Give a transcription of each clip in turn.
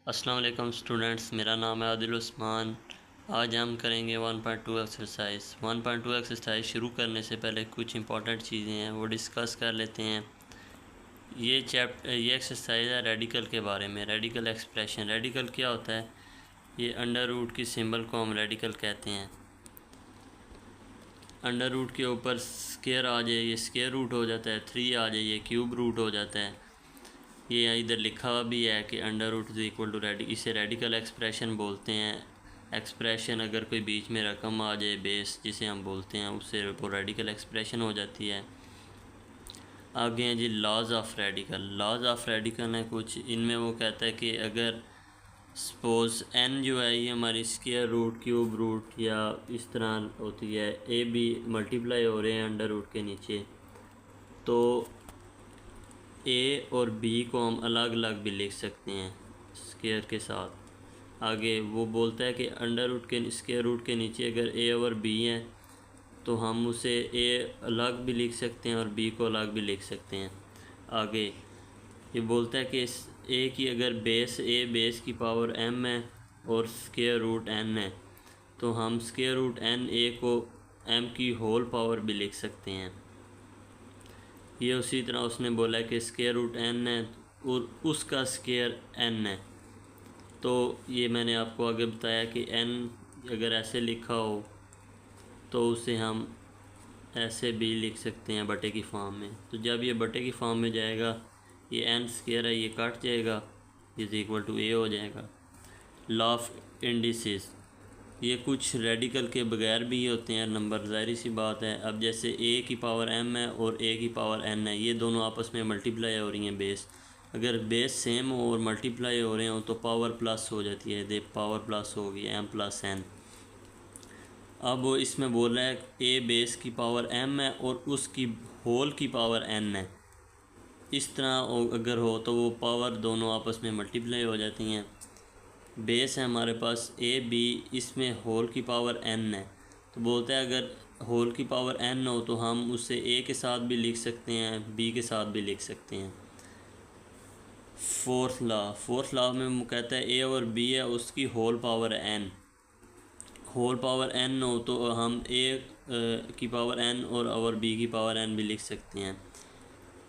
अस्सलाम वालेकुम स्टूडेंट्स, मेरा नाम है आदिल उस्मान। आज हम करेंगे 1.2 एक्सरसाइज। 1.2 एक्सरसाइज शुरू करने से पहले कुछ इंपॉर्टेंट चीज़ें हैं वो डिस्कस कर लेते हैं। ये एक्सरसाइज है रेडिकल के बारे में। रेडिकल एक्सप्रेशन, रेडिकल क्या होता है? ये अंडर रूट की सिंबल को हम रेडिकल कहते हैं। अंडर रूट के ऊपर स्केयर आ जाए ये स्केयर रूट हो जाता है, 3 आ जाए ये क्यूब रूट हो जाता है। ये इधर लिखा हुआ भी है कि under root is equal to इसे रेडिकल एक्सप्रेशन बोलते हैं। एक्सप्रेशन अगर कोई बीच में रकम आ जाए बेस जिसे हम बोलते हैं, उससे वो रेडिकल एक्सप्रेशन हो जाती है। आगे हैं जी laws of radical. Laws of radical है कुछ, इनमें वो कहता है कि अगर सपोज़ n जो है ये हमारी स्क्वायर रूट क्यूब रूट या इस तरह होती है, ए बी मल्टीप्लाई हो रहे हैं अंडर रूट के नीचे, तो ए और बी को हम अलग अलग भी लिख सकते हैं स्क्वायर के साथ। आगे वो बोलता है कि अंडर रूट के स्क्वायर रूट के नीचे अगर ए और बी है तो हम उसे ए अलग भी लिख सकते हैं और बी को अलग भी लिख सकते हैं। आगे ये बोलता है कि ए की अगर बेस की पावर m है और स्क्वायर रूट n है तो हम स्क्वायर रूट n ए को m की होल पावर भी लिख सकते हैं। ये उसी तरह उसने बोला है कि स्क्वायर रूट n है और उसका स्क्वायर n है। तो ये मैंने आपको आगे बताया कि n अगर ऐसे लिखा हो तो उसे हम ऐसे भी लिख सकते हैं बटे की फॉर्म में। तो जब ये बटे की फॉर्म में जाएगा, ये n स्क्वायर है ये कट जाएगा, इज इक्वल टू a हो जाएगा। लॉ ऑफ इंडिसेस, ये कुछ रेडिकल के बगैर भी होते हैं नंबर, ज़ाहिर सी बात है। अब जैसे a की पावर m है और a की पावर n है, ये दोनों आपस में मल्टीप्लाई हो रही हैं बेस। अगर बेस सेम हो और मल्टीप्लाई हो रहे हो तो पावर प्लस हो जाती है, दे पावर प्लस होगी m प्लस n। अब वो इसमें बोल रहा है a बेस की पावर m है और उसकी होल की पावर n है। इस तरह अगर हो तो वो पावर दोनों आपस में मल्टीप्लाई हो जाती हैं। बेस है हमारे पास ए बी, इसमें होल की पावर n है, तो बोलते हैं अगर होल की पावर n हो तो हम उसे a के साथ भी लिख सकते हैं, b के साथ भी लिख सकते हैं। फोर्थ लॉ में वो कहता है a और b है उसकी whole power n, whole power n हो तो हम a की पावर n और b की पावर n भी लिख सकते हैं।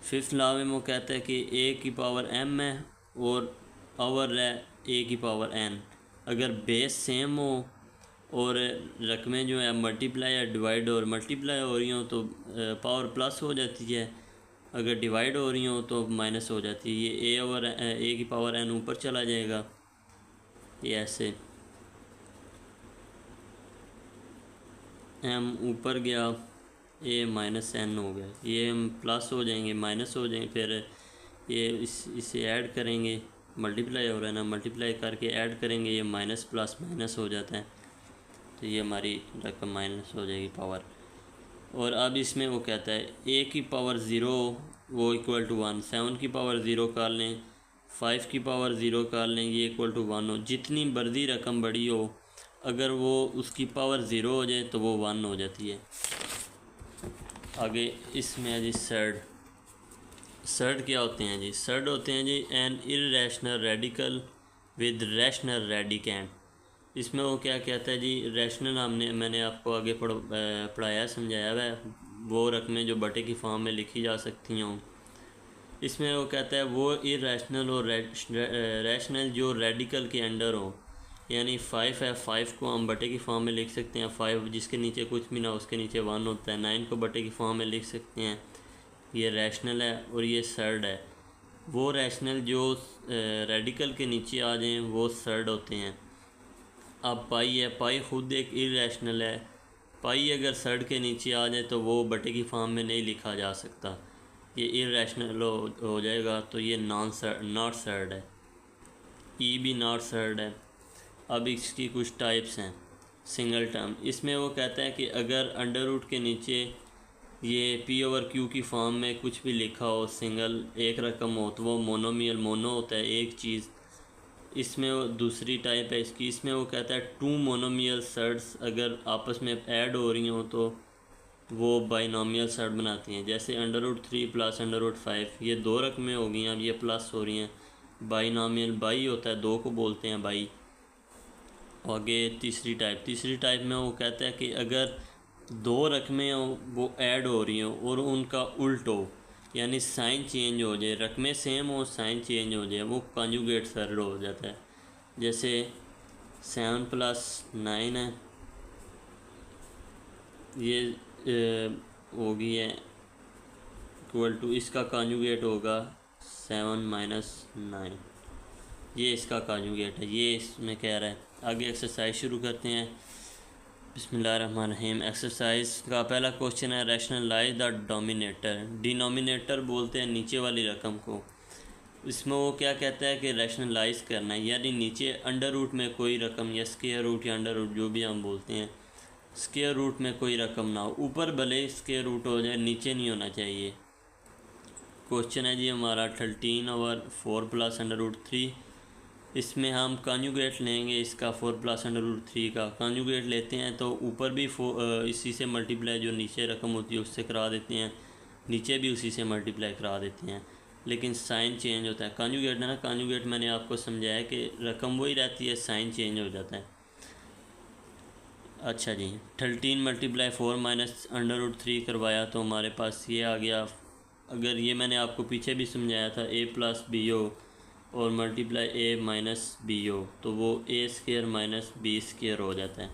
फिफ्थ लॉ में वो कहता है कि a की पावर m है और पावर है a की पावर n। अगर बेस सेम हो और रकमें जो है मल्टीप्लाई या डिवाइड और मल्टीप्लाई हो रही हो तो पावर प्लस हो जाती है, अगर डिवाइड हो रही हो तो माइनस हो जाती है। ये a और a की पावर n ऊपर चला जाएगा, ये ऐसे m ऊपर गया, a माइनस n हो गया, ये हम प्लस हो जाएंगे माइनस हो जाएंगे, फिर ये इसे ऐड करेंगे, मल्टीप्लाई हो रहा है ना, मल्टीप्लाई करके ऐड करेंगे, ये माइनस प्लस माइनस हो जाता है, तो ये हमारी रकम माइनस हो जाएगी पावर। और अब इसमें वो कहता है a की पावर 0 वो इक्वल टू 1, 7 की पावर 0 कर लें, 5 की पावर 0 कर लें, ये इक्वल टू 1 हो। जितनी बड़ी रकम बड़ी हो अगर वो उसकी पावर 0 हो जाए तो वो 1 हो जाती है। आगे इसमें है जी सर्ड क्या होते हैं जी? सर्ड होते हैं जी an irrational radical with rational radicand. इसमें वो क्या कहता है जी? रैशनल मैंने आपको आगे पढ़ाया समझाया हुआ है, वो रकमें जो बटे की फॉर्म में लिखी जा सकती हों। इसमें वो कहता है वो इर्रेशनल और रैशनल जो रेडिकल के अंडर हो, यानी 5 है, 5 को हम बटे की फॉर्म में लिख सकते हैं, 5 जिसके नीचे कुछ भी ना उसके नीचे 1 होता है। 9 को बटे की फॉर्म में लिख सकते हैं, ये रैशनल है। और ये सर्ड है, वो रैशनल जो रेडिकल के नीचे आ जाएं वो सर्ड होते हैं। अब पाई है, पाई खुद एक इर्रेशनल है, पाई अगर सर्ड के नीचे आ जाए तो वो बटे की फॉर्म में नहीं लिखा जा सकता, ये इर्रेशनल हो जाएगा, तो ये नॉट सर्ड है। ई भी नॉट सर्ड है। अब इसकी कुछ टाइप्स हैं। सिंगल टर्म, इसमें वो कहता है कि अगर अंडर रूट के नीचे ये पी ओवर क्यू की फॉर्म में कुछ भी लिखा हो, सिंगल एक रकम हो, तो वो मोनोमियल, मोनो होता है एक चीज़। इसमें वो दूसरी टाइप है इसकी, इसमें वो कहता है टू मोनोमियल सर्ड्स अगर आपस में ऐड हो रही हो तो वो बाइनोमियल सर्ड बनाती हैं। जैसे under root 3 plus under root 5, ये दो रकमें हो गई, अब ये प्लस हो रही हैं, बाइनॉमियल बाई होता है, 2 को बोलते हैं बाई। आगे तीसरी टाइप में वो कहता है कि अगर 2 रकमें वो ऐड हो रही हों और उनका उल्ट हो, यानी साइन चेंज हो जाए, रकमें सेम हो साइन चेंज हो जाए, वो कॉन्जुगेट सर्ड हो जाता है। जैसे 7 + 9 है, ये होगी है इक्वल टू, इसका कॉन्जुगेट होगा 7 - 9, ये इसका कॉन्जुगेट है, ये इसमें कह रहा है। आगे एक्सरसाइज शुरू करते हैं। बिस्मिल्लाहिर्रहमानिर्रहीम। एक्सरसाइज का पहला क्वेश्चन है रैशनलाइज द डोमिनेटर। डिनोमिनेटर बोलते हैं नीचे वाली रकम को। इसमें वो क्या कहता है कि रैशनलाइज करना है, यानी नीचे अंडर रूट में कोई रकम या स्क्वायर रूट या अंडर रूट जो भी हम बोलते हैं, स्क्वायर रूट में कोई रकम ना हो, ऊपर भले स्क्वायर रूट हो जाए, नीचे नहीं होना चाहिए। क्वेश्चन है जी हमारा 13/4 + √3। इसमें हम कॉन्जुगेट लेंगे इसका 4 + √3 का कॉन्जुगेट लेते हैं तो ऊपर भी इसी से मल्टीप्लाई, जो नीचे रकम होती है उससे करा देते हैं, नीचे भी उसी से मल्टीप्लाई करा देते हैं, लेकिन साइन चेंज होता है। कॉन्जुगेट है ना, कॉन्जुगेट मैंने आपको समझाया कि रकम वही रहती है, साइन चेंज हो जाता है। अच्छा जी, 13 × 4 - √3 करवाया तो हमारे पास ये आ गया। अगर ये मैंने आपको पीछे भी समझाया था a + b हो और मल्टीप्लाई a - b हो, तो वो a² - b² हो जाता है।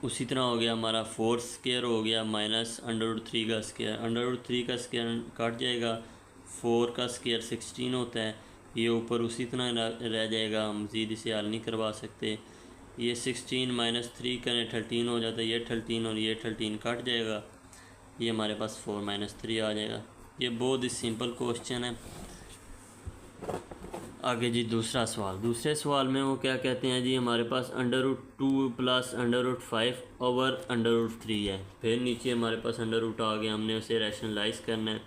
उसी तरह हो गया हमारा 4² हो गया -√3 का स्क्वायर, √3 का स्क्वायर काट जाएगा, 4 का स्क्वायर 16 होता है, ये ऊपर उसी तरह रह जाएगा, हम मज़ीद इसे हल नहीं करवा सकते। ये 16 - 3 करें 13 हो जाता है, ये 13 और ये 13 काट जाएगा, ये हमारे पास 4 - 3 आ जाएगा। ये बहुत ही सिंपल क्वेश्चन है। आगे जी दूसरे सवाल में वो क्या कहते हैं जी, हमारे पास √2 + √5/√3 है। फिर नीचे हमारे पास अंडर रूट आ गया, हमने उसे रैशनलाइज करना है।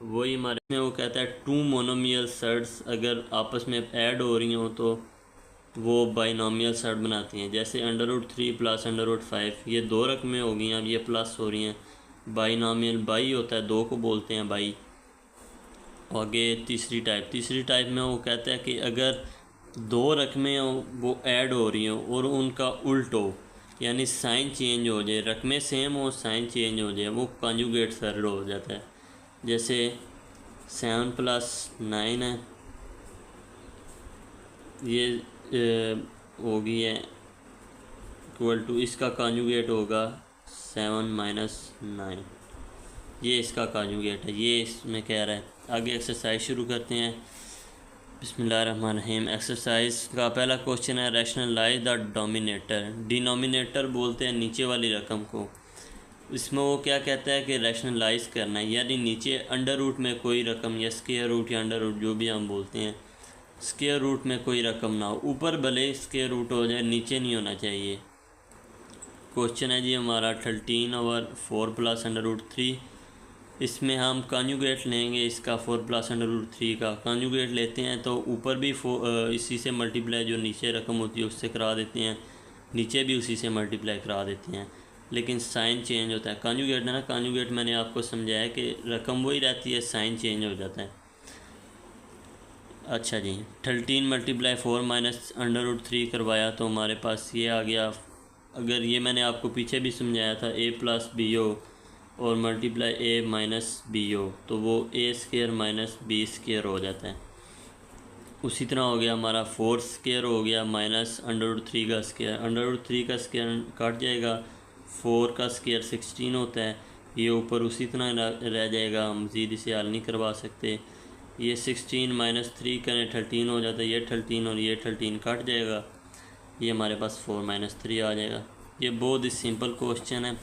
वही हमारे में वो कहता है 2 मोनोमियल सर्ड्स अगर आपस में ऐड हो रही हों तो वो बाइनॉमियल सर्ड बनाती हैं। जैसे √3 + √5, ये 2 रकमें हो गई, अब ये प्लस हो रही हैं, बाइनॉमियल बाई होता है, 2 को बोलते हैं बाई। आगे तीसरी टाइप में वो कहता है कि अगर 2 रकमें वो ऐड हो रही हों और उनका उल्ट हो, यानी साइन चेंज हो जाए, रकमें सेम हो साइन चेंज हो जाए, वो कॉन्जुगेट सर्ड हो जाता है। जैसे 7 + 9 है, ये होगी है इक्वल टू, इसका कॉन्जुगेट होगा 7 - 9, ये इसका कॉन्जुगेट है, ये इसमें कह रहा है। आगे एक्सरसाइज शुरू करते हैं। बिस्मिल्लाहिर्रहमानिर्रहीम। एक्सरसाइज का पहला क्वेश्चन है रैशनलाइज द डोमिनेटर। डिनोमिनेटर बोलते हैं नीचे वाली रकम को। इसमें वो क्या कहता है कि रैशनलाइज करना है, यानी नीचे अंडर रूट में कोई रकम या स्क्वायर रूट या अंडर रूट जो भी हम बोलते हैं, स्क्वायर रूट में कोई रकम ना हो, ऊपर भले स्क्वायर रूट हो जाए, नीचे नहीं होना चाहिए। क्वेश्चन है जी हमारा 13/4 + √3। इसमें हम कॉन्जुगेट लेंगे इसका 4 + √3 का कॉन्जुगेट लेते हैं तो ऊपर भी इसी से मल्टीप्लाई, जो नीचे रकम होती है उससे करा देते हैं, नीचे भी उसी से मल्टीप्लाई करा देते हैं, लेकिन साइन चेंज होता है। कॉन्जुगेट है ना, कॉन्जुगेट मैंने आपको समझाया कि रकम वही रहती है, साइन चेंज हो जाता है। अच्छा जी, 13 × 4 - √3 करवाया तो हमारे पास ये आ गया। अगर ये मैंने आपको पीछे भी समझाया था a + b हो और मल्टीप्लाई a - b हो, तो वो a² - b² हो जाता है। उसी तरह हो गया हमारा 4² हो गया -√3 का स्क्वायर, √3 का स्क्वायर काट जाएगा, 4 का स्क्वायर 16 होता है, ये ऊपर उसी तरह रह जाएगा, हम मज़ीद इसे हल नहीं करवा सकते। ये 16 - 3 करें 13 हो जाता है, ये 13 और ये 13 काट जाएगा, ये हमारे पास 4 - 3 आ जाएगा। ये बहुत ही सिंपल क्वेश्चन है।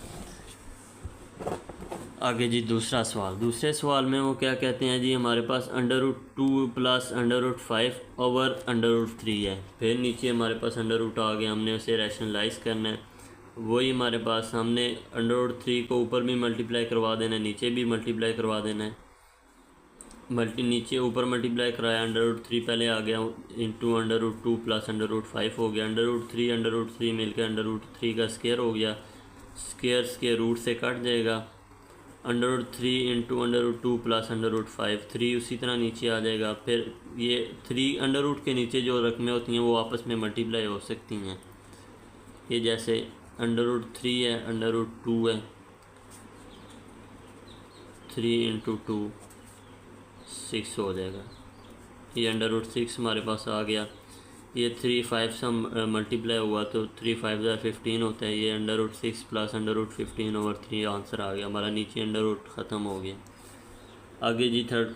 आगे जी दूसरे सवाल में वो क्या कहते हैं जी, हमारे पास √2 + √5/√3 है। फिर नीचे हमारे पास अंडर रूट आ गया, हमने उसे रैशनलाइज करना है। वही हमारे पास, हमने √3 को ऊपर भी मल्टीप्लाई करवा देना है, नीचे भी मल्टीप्लाई करवा देना है। नीचे ऊपर मल्टीप्लाई कराया, √3 पहले आ गया, इंटू √2 + √5 हो गया, √3 मिलकर √3 का स्क्वायर हो गया, स्क्वायर के रूट से कट जाएगा, √3 × √2 प्लस √5, 3 उसी तरह नीचे आ जाएगा। फिर ये 3 के नीचे जो रकमें होती हैं वो आपस में मल्टीप्लाई हो सकती हैं। ये जैसे √3 है, √2 है, 3 × 2 6 हो जाएगा। ये √6 हमारे पास आ गया। ये 3 5 से मल्टीप्लाई हुआ तो 3 5 15 होता है। ये √6 प्लस √15/3 आंसर आ गया हमारा। नीचे √ ख़त्म हो गया। आगे जी थर्ड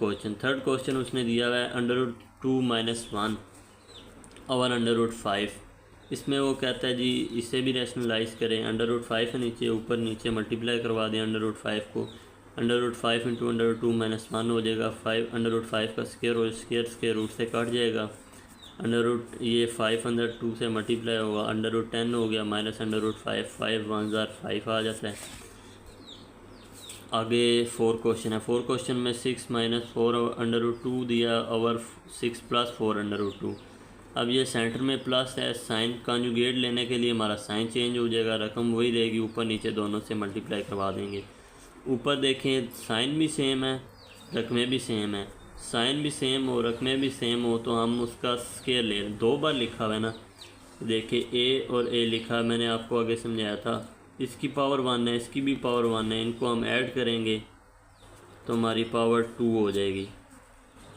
क्वेश्चन उसने दिया हुआ है √2 - 1 और √5। इसमें वो कहता है जी इसे भी रैशनलाइज करें। √5 है नीचे, ऊपर नीचे मल्टीप्लाई करवा दें √5 को। √5 × √2 - 1 हो जाएगा। √5 का स्क्वायर और स्क्वायर रूट से कट जाएगा। ये 5 अंदर 2 से मल्टीप्लाई होगा, √10 हो गया माइनस √5, 5 1 5 आ जाता है। आगे 4 क्वेश्चन है। 4 क्वेश्चन में 6 - 4 √2 दिया और 6 + 4 √2। अब ये सेंटर में प्लस है, साइन कॉन्जुगेट लेने के लिए हमारा साइन चेंज हो जाएगा, रकम वही रहेगी, ऊपर नीचे दोनों से मल्टीप्लाई करवा देंगे। ऊपर देखें साइन भी सेम है, रकमें भी सेम है। साइन भी सेम हो, रकमें भी सेम हो तो हम उसका स्क्वायर ले, 2 बार लिखा हुआ है ना। देखिए ए और ए लिखा, मैंने आपको आगे समझाया था। इसकी पावर 1 है, इसकी भी पावर 1 है, इनको हम ऐड करेंगे तो हमारी पावर 2 हो जाएगी।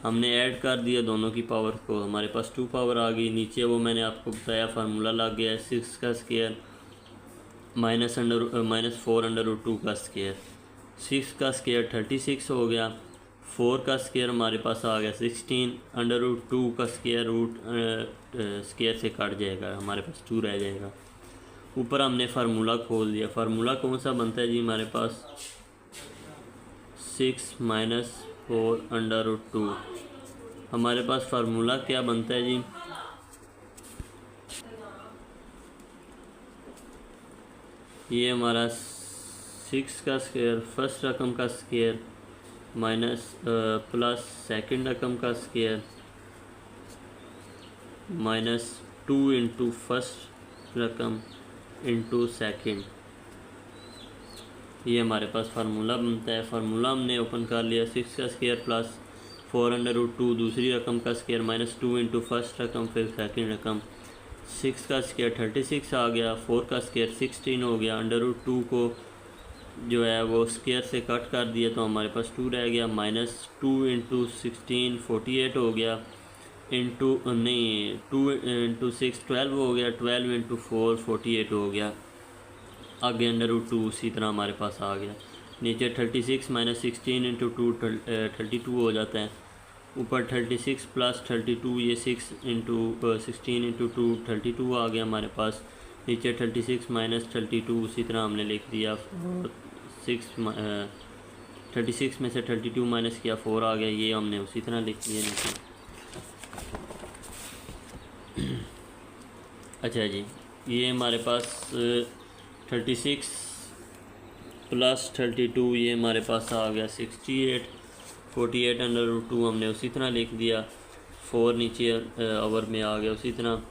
हमने ऐड कर दिया दोनों की पावर को, हमारे पास 2 पावर आ गई। नीचे वो मैंने आपको बताया फार्मूला लग गया है, 6 का स्क्वायर -4 √2 का स्क्वायर। 6 का स्क्वायर 36 हो गया, 4 का स्क्वायर हमारे पास आ गया 16, √2 का स्क्वायर से कट जाएगा, हमारे पास 2 रह जाएगा। ऊपर हमने फार्मूला खोल दिया। फार्मूला कौन सा बनता है जी हमारे पास? 6 - 4 √2। हमारे पास फार्मूला क्या बनता है जी? ये हमारा 6 का स्क्वायर, फर्स्ट रकम का स्क्वायर माइनस प्लस सेकंड रकम का स्क्वायर -2 × फर्स्ट रकम इंटू सेकंड। ये हमारे पास फार्मूला बनता है। फार्मूला हमने ओपन कर लिया। 6 का स्क्वायर प्लस 4 √2 दूसरी रकम का स्क्वायर -2 × फर्स्ट रकम फिर सेकंड रकम। 6 का स्क्वायर 36 आ गया, 4 का स्क्वायर 16 हो गया। √2 को जो है वो स्क्वायर से कट कर दिया तो हमारे पास 2 रह गया। -2 × 16 48 हो गया, इंटू नहीं 2 × 6 12 हो गया, 12 × 4 48 हो गया। आगे √2 उसी तरह हमारे पास आ गया। नीचे 36 - 16 × 2 32 हो जाता है। ऊपर 36 + 32, ये 6 × 16 × 2 32 आ गया हमारे पास। नीचे 36 - 32 उसी तरह हमने लिख दिया। 36 में से 32 माइनस किया 4 आ गया, ये हमने उसी तरह लिख दिया नीचे। अच्छा जी, ये हमारे पास 36 + 32 ये हमारे पास आ गया 68। 48 √2 हमने उसी तरह लिख दिया। 4 नीचे ओवर में आ गया उसी तरह।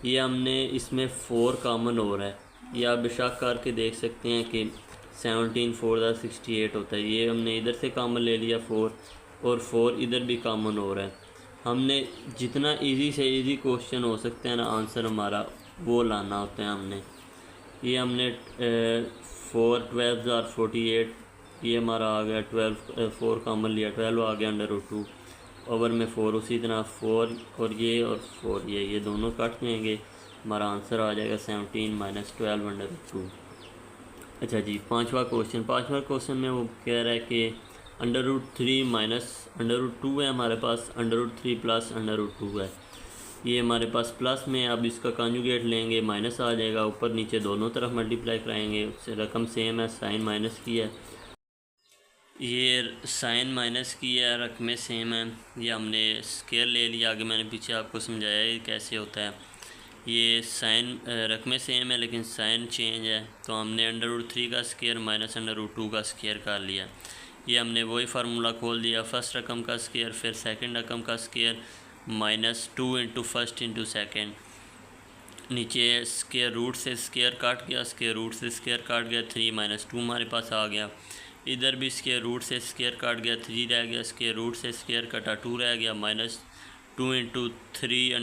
ये हमने इसमें 4 कॉमन हो रहा है, ये आप बेशक करके देख सकते हैं कि 17 4 68 होता है। ये हमने इधर से कॉमन ले लिया 4, और 4 इधर भी कॉमन हो रहा है। हमने जितना इजी से इजी क्वेश्चन हो सकते हैं ना आंसर हमारा वो लाना होता है हमने। ये हमने 4 12 48, ये हमारा आ गया 12, 4 कॉमन लिया 12 आ गया √2 ओवर में 4 उसी तरह 4 और 4 ये दोनों कट जाएंगे, हमारा आंसर आ जाएगा 17 - 12 √2। अच्छा जी, पांचवा क्वेश्चन में वो कह रहा है कि √3 - √2 है हमारे पास, √3 + √2 है। ये हमारे पास प्लस में, अब इसका कॉन्जुगेट लेंगे माइनस आ जाएगा, ऊपर नीचे दोनों तरफ मल्टीप्लाई कराएंगे। उससे रकम सेम है, साइन माइनस की है, ये साइन माइनस की है, रकमें सेम है। ये हमने स्क्वायर ले लिया, आगे मैंने पीछे आपको समझाया ये कैसे होता है। ये साइन रकमें सेम है लेकिन साइन चेंज है, तो हमने √3 का स्क्वायर माइनस √2 का स्क्वायर कर लिया। ये हमने वही फार्मूला खोल दिया, फर्स्ट रकम का स्क्वायर फिर सेकंड रकम का स्क्वायर -2 × फर्स्ट × सेकंड। नीचे स्क्वायर रूट से स्क्वायर काट गया, स्क्वायर रूट से स्क्वायर काट गया, 3 - 2 हमारे पास आ गया। इधर भी स्क्वायर रूट से स्क्वायर काट गया 3 रह गया, स्क्वायर रूट से स्क्वायर कटा 2 रह गया, -2 × 3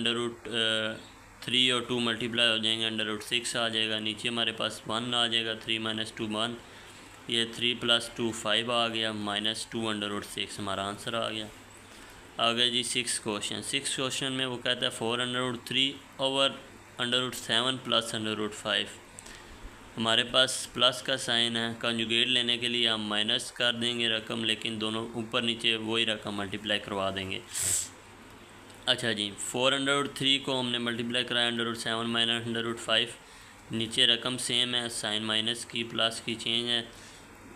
√3 और 2 मल्टीप्लाई हो जाएंगे, √6 आ जाएगा। नीचे हमारे पास 1 आ जाएगा, 3 - 2 1, ये 3 + 2 5 आ गया, -2 √6 हमारा आंसर आ गया। आगे जी 6 क्वेश्चन में वो कहता है 4√3 ओवर √7 + √5। हमारे पास प्लस का साइन है, कंजुगेट लेने के लिए हम माइनस कर देंगे रकम, लेकिन दोनों ऊपर नीचे वही रकम मल्टीप्लाई करवा देंगे। अच्छा जी 4√3 को हमने मल्टीप्लाई कराया √7 - √5, नीचे रकम सेम है, साइन माइनस की प्लस की चेंज है।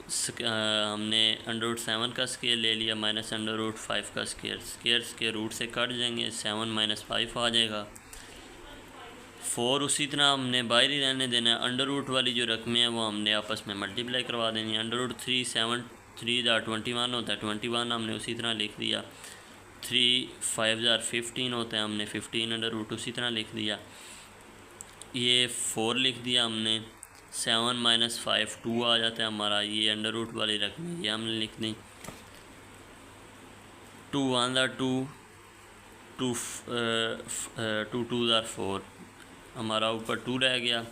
हमने √7 का स्केयर ले लिया -√5 का स्केयर के रूट से कट जाएंगे, 7 - 5 आ जाएगा। 4 उसी तरह हमने बाहर ही रहने देना है। अंडर रूट वाली जो रकमें हैं वो हमने आपस में मल्टीप्लाई करवा देनी है। √3 7 3 21 होता है, 21 हमने उसी तरह लिख दिया। 3 5 15 होता है, हमने 15 अंडर रूट उसी तरह लिख दिया। ये 4 लिख दिया हमने, 7 - 5 2 आ जाता है हमारा। ये अंडर रूट वाली रकमें ये हमने लिख दी। 2 1 2 2 2 2 4 हमारा ऊपर 2 रह गया,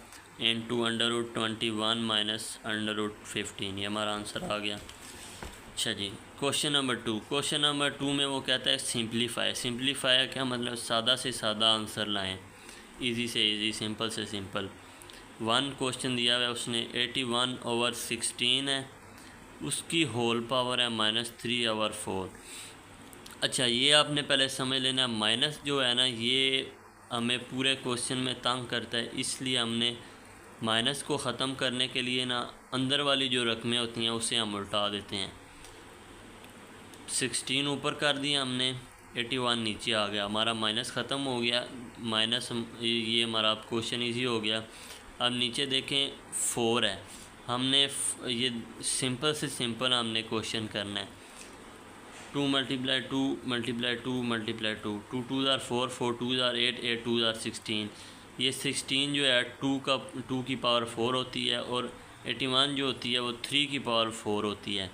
× √21 - √15 ये हमारा आंसर आ गया। अच्छा जी क्वेश्चन नंबर 2 में वो कहता है सिंप्लीफाई क्या मतलब, सादा से सादा आंसर लाएं, इजी से इजी, सिंपल से सिंपल। 1 क्वेश्चन दिया हुआ है उसने 81/16 है, उसकी होल पावर है -3/4। अच्छा ये आपने पहले समझ लेना, माइनस जो है ना ये हमें पूरे क्वेश्चन में तंग करता है, इसलिए हमने माइनस को ख़त्म करने के लिए ना अंदर वाली जो रकमें होती हैं उसे हम उल्टा देते हैं। 16 ऊपर कर दिया हमने, 81 नीचे आ गया, हमारा माइनस ख़त्म हो गया। माइनस ये हमारा क्वेश्चन ईजी हो गया। अब नीचे देखें 4 है, हमने ये सिंपल से सिंपल हमने क्वेश्चन करना है। 2 × 2 × 2 × 2 2 2 4 4 2 8 8 2 16। ये 16 जो है 2 की पावर 4 होती है, और 81 जो होती है वो 3 की पावर 4 होती है।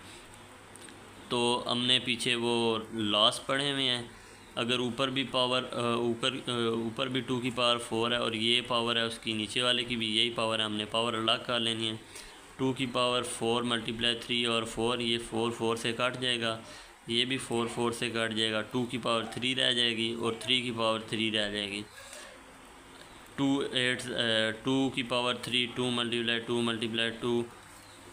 तो हमने पीछे वो लॉस पढ़े हुए हैं, अगर ऊपर भी पावर ऊपर भी 2 की पावर 4 है और ये पावर है उसकी, नीचे वाले की भी यही पावर है, हमने पावर अलग कर लेनी है। 2 की पावर 4 × 3 और 4, ये 4 4 से कट जाएगा, ये भी 4 4 से कट जाएगा, 2 की पावर 3 रह जाएगी और 3 की पावर 3 रह जाएगी। 2 की पावर 3 2 × 2 × 2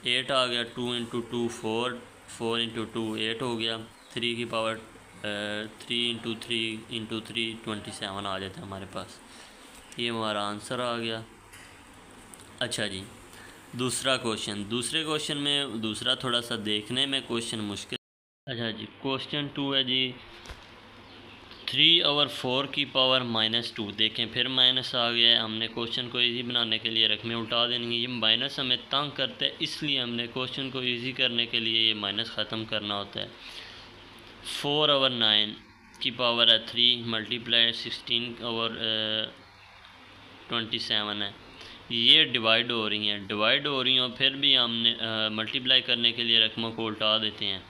8 आ गया, 2 × 2 4 4 × 2 8 हो गया, 3 की पावर 3 × 3 × 3 27 आ जाता है हमारे पास। ये हमारा आंसर आ गया। अच्छा जी दूसरे क्वेश्चन में दूसरा थोड़ा सा देखने में क्वेश्चन मुश्किल। अच्छा जी क्वेश्चन 2 है जी 3/4 की पावर -2। देखें फिर माइनस आ गया है, हमने क्वेश्चन को इजी बनाने के लिए रकमें उल्टा देनी है। ये माइनस हमें तंग करता है, इसलिए हमने क्वेश्चन को इजी करने के लिए ये माइनस ख़त्म करना होता है। 4/9 की पावर है 3 × 16/27 है, ये डिवाइड हो रही हैं, फिर भी हमने मल्टीप्लाई करने के लिए रकमों को उल्टा देते हैं।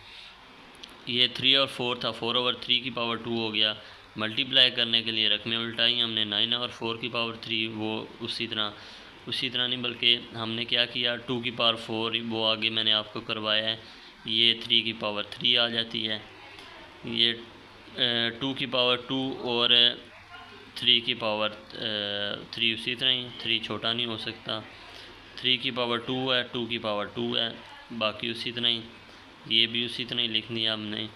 ये 3 और 4 था, 4/3 की पावर 2 हो गया, मल्टीप्लाई करने के लिए रकमें उल्टाई हमने। 9/4 की पावर 3 वो उसी तरह नहीं, बल्कि हमने क्या किया 2 की पावर 4 वो आगे मैंने आपको करवाया है, ये 3 की पावर 3 आ जाती है। ये 2 की पावर 2 और 3 की पावर 3 उसी तरह ही, 3 छोटा नहीं हो सकता। 3 की पावर 2 है, 2 की पावर 2 है, बाकी उसी तरह ही, ये भी उसी तरह ही लिख दिया हमने।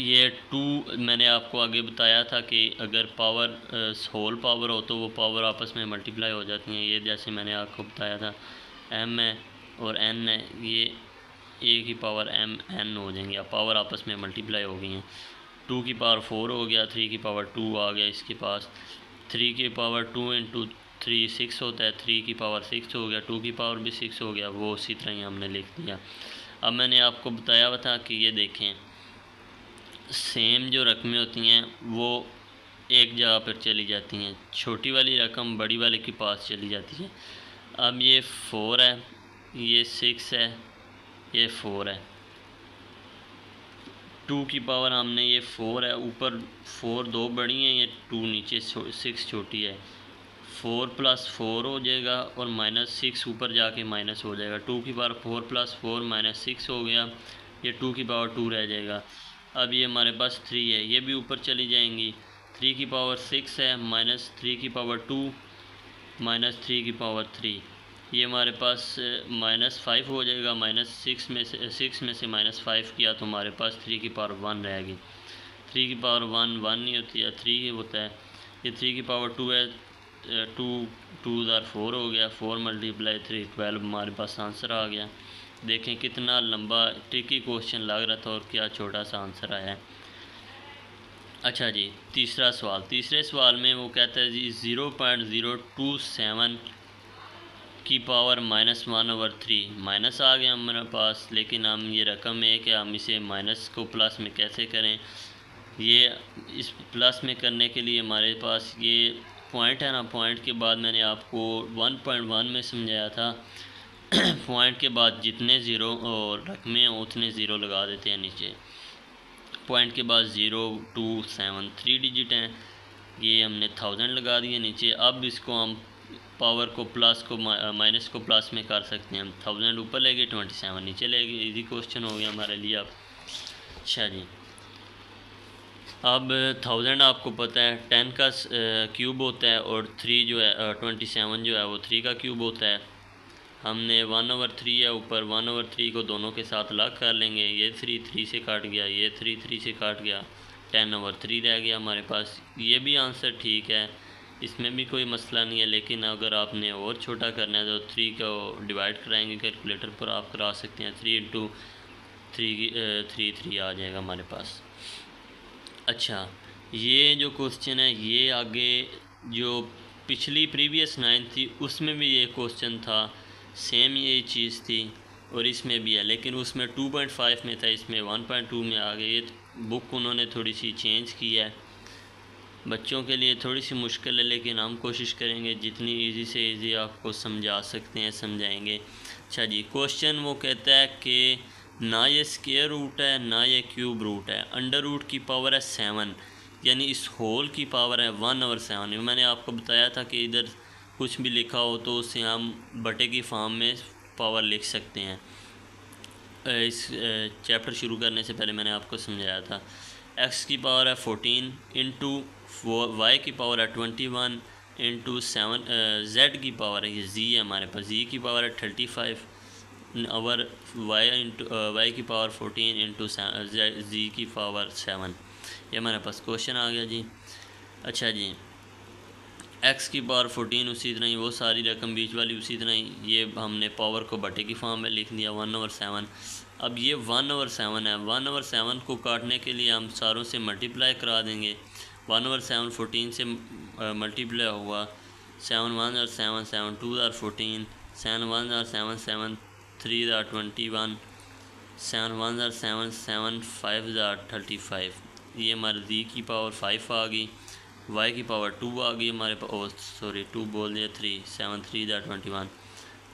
ये 2 मैंने आपको आगे बताया था कि अगर पावर होल पावर हो तो वो पावर आपस में मल्टीप्लाई हो जाती हैं। ये जैसे मैंने आपको बताया था m है और n है, ये a की पावर m n हो जाएंगे, अब पावर आपस में मल्टीप्लाई हो गई हैं। 2 की पावर 4 हो गया, 3 की पावर 2 आ गया इसके पास। 3 की पावर 2 × 3 6 होता है, 3 की पावर 6 हो गया, 2 की पावर भी 6 हो गया, वो उसी तरह ही हमने लिख दिया। अब मैंने आपको बताया हुआ था कि ये देखें सेम जो रकमें होती हैं वो एक जगह पर चली जाती हैं, छोटी वाली रकम बड़ी वाले के पास चली जाती है। अब ये 4 है, ये 6 है, ये 4 है। 2 की पावर हमने ये 4 है, ऊपर 4 दो बड़ी हैं, ये 2 नीचे 6 छोटी है। 4 + 4 हो जाएगा और -6 ऊपर जाके माइनस हो जाएगा। 2 की पावर 4 + 4 -6 हो गया। ये 2 की पावर 2 रह जाएगा। अब ये हमारे पास 3 है, ये भी ऊपर चली जाएंगी। 3 की पावर 6 है, -3 की पावर 2 -3 की पावर 3, ये हमारे पास -5 हो जाएगा। -6 में से -5 किया तो हमारे पास 3 की पावर 1 रहेगी। 3 की पावर 1 नहीं होती है, 3 ही होता है। ये 3 की पावर 2 है, 2 * 4 हो गया, 4 × 3 12 हमारे पास आंसर आ गया। देखें कितना लंबा ट्रिकी क्वेश्चन लग रहा था और क्या छोटा सा आंसर आया है। अच्छा जी, तीसरा सवाल। तीसरे सवाल में वो कहता है जी 0.027 की पावर -1/3 माइनस आ गया हमारे पास, लेकिन हम ये रकम है कि हम इसे माइनस को प्लस में कैसे करें। ये इस प्लस में करने के लिए हमारे पास ये पॉइंट है ना, पॉइंट के बाद मैंने आपको 1.1 में समझाया था पॉइंट के बाद जितने ज़ीरो और रकमें उतने ज़ीरो लगा देते हैं नीचे। पॉइंट के बाद 0 2 7 3 डिजिट हैं, ये हमने 1000 लगा दिए नीचे। अब इसको हम पावर को प्लस को माइनस को प्लस में कर सकते हैं। हम 1000 ऊपर ले गए, 27 नीचे ले गए। इजी क्वेश्चन हो गया हमारे लिए। अब अच्छा जी, अब 1000 आपको पता है 10 का क्यूब होता है और 3 जो है 27 जो है वो 3 का क्यूब होता है। हमने 1/3 है ऊपर, 1/3 को दोनों के साथ अलग कर लेंगे। ये 3 से काट गया, ये 3 से काट गया, 10/3 रह गया हमारे पास। ये भी आंसर ठीक है, इसमें भी कोई मसला नहीं है। लेकिन अगर आपने और छोटा करना है तो 3 को डिवाइड कराएंगे कैलकुलेटर पर, आप करा सकते हैं। 3 × 3 आ जाएगा हमारे पास। अच्छा, ये जो क्वेश्चन है ये आगे जो पिछली प्रीवियस 9 थी उसमें भी ये क्वेश्चन था, सेम ये चीज़ थी और इसमें भी है, लेकिन उसमें 2.5 में था, इसमें 1.2 में आ गई। ये बुक उन्होंने थोड़ी सी चेंज की है, बच्चों के लिए थोड़ी सी मुश्किल है, लेकिन हम कोशिश करेंगे जितनी इजी से इजी आपको समझा सकते हैं समझाएंगे। अच्छा जी, क्वेश्चन वो कहता है कि ना ये स्क्वायर रूट है ना ये क्यूब रूट है, अंडर रूट की पावर है 7, यानी इस होल की पावर है 1/7। मैंने आपको बताया था कि इधर कुछ भी लिखा हो तो उसे हम बटे की फॉर्म में पावर लिख सकते हैं। इस चैप्टर शुरू करने से पहले मैंने आपको समझाया था। x की पावर है 14 इंटू वाई की पावर है 21 इंटू 7, z की पावर है, ये z है हमारे पास, z की पावर है 35 और वाई की पावर 14 इंटू z की पावर 7। ये हमारे पास क्वेश्चन आ गया जी। अच्छा जी, x की पावर 14 उसी तरह ही, वो सारी रकम बीच वाली उसी तरह ही, ये हमने पावर को बटे की फॉर्म में लिख दिया 1/7। अब ये 1/7 है, 1/7 को काटने के लिए हम सारों से मल्टीप्लाई करा देंगे। 1/7 14 से मल्टीप्लाई हुआ, 7 1 7 7 2 14, 7 1 7 7 3 21, 7 1 7 7 5 35। ये हमारे z की पावर 5 आ गई, y की पावर 2 आ गई हमारे पास, सॉरी 2 बोल दिया, 3 7 3 21,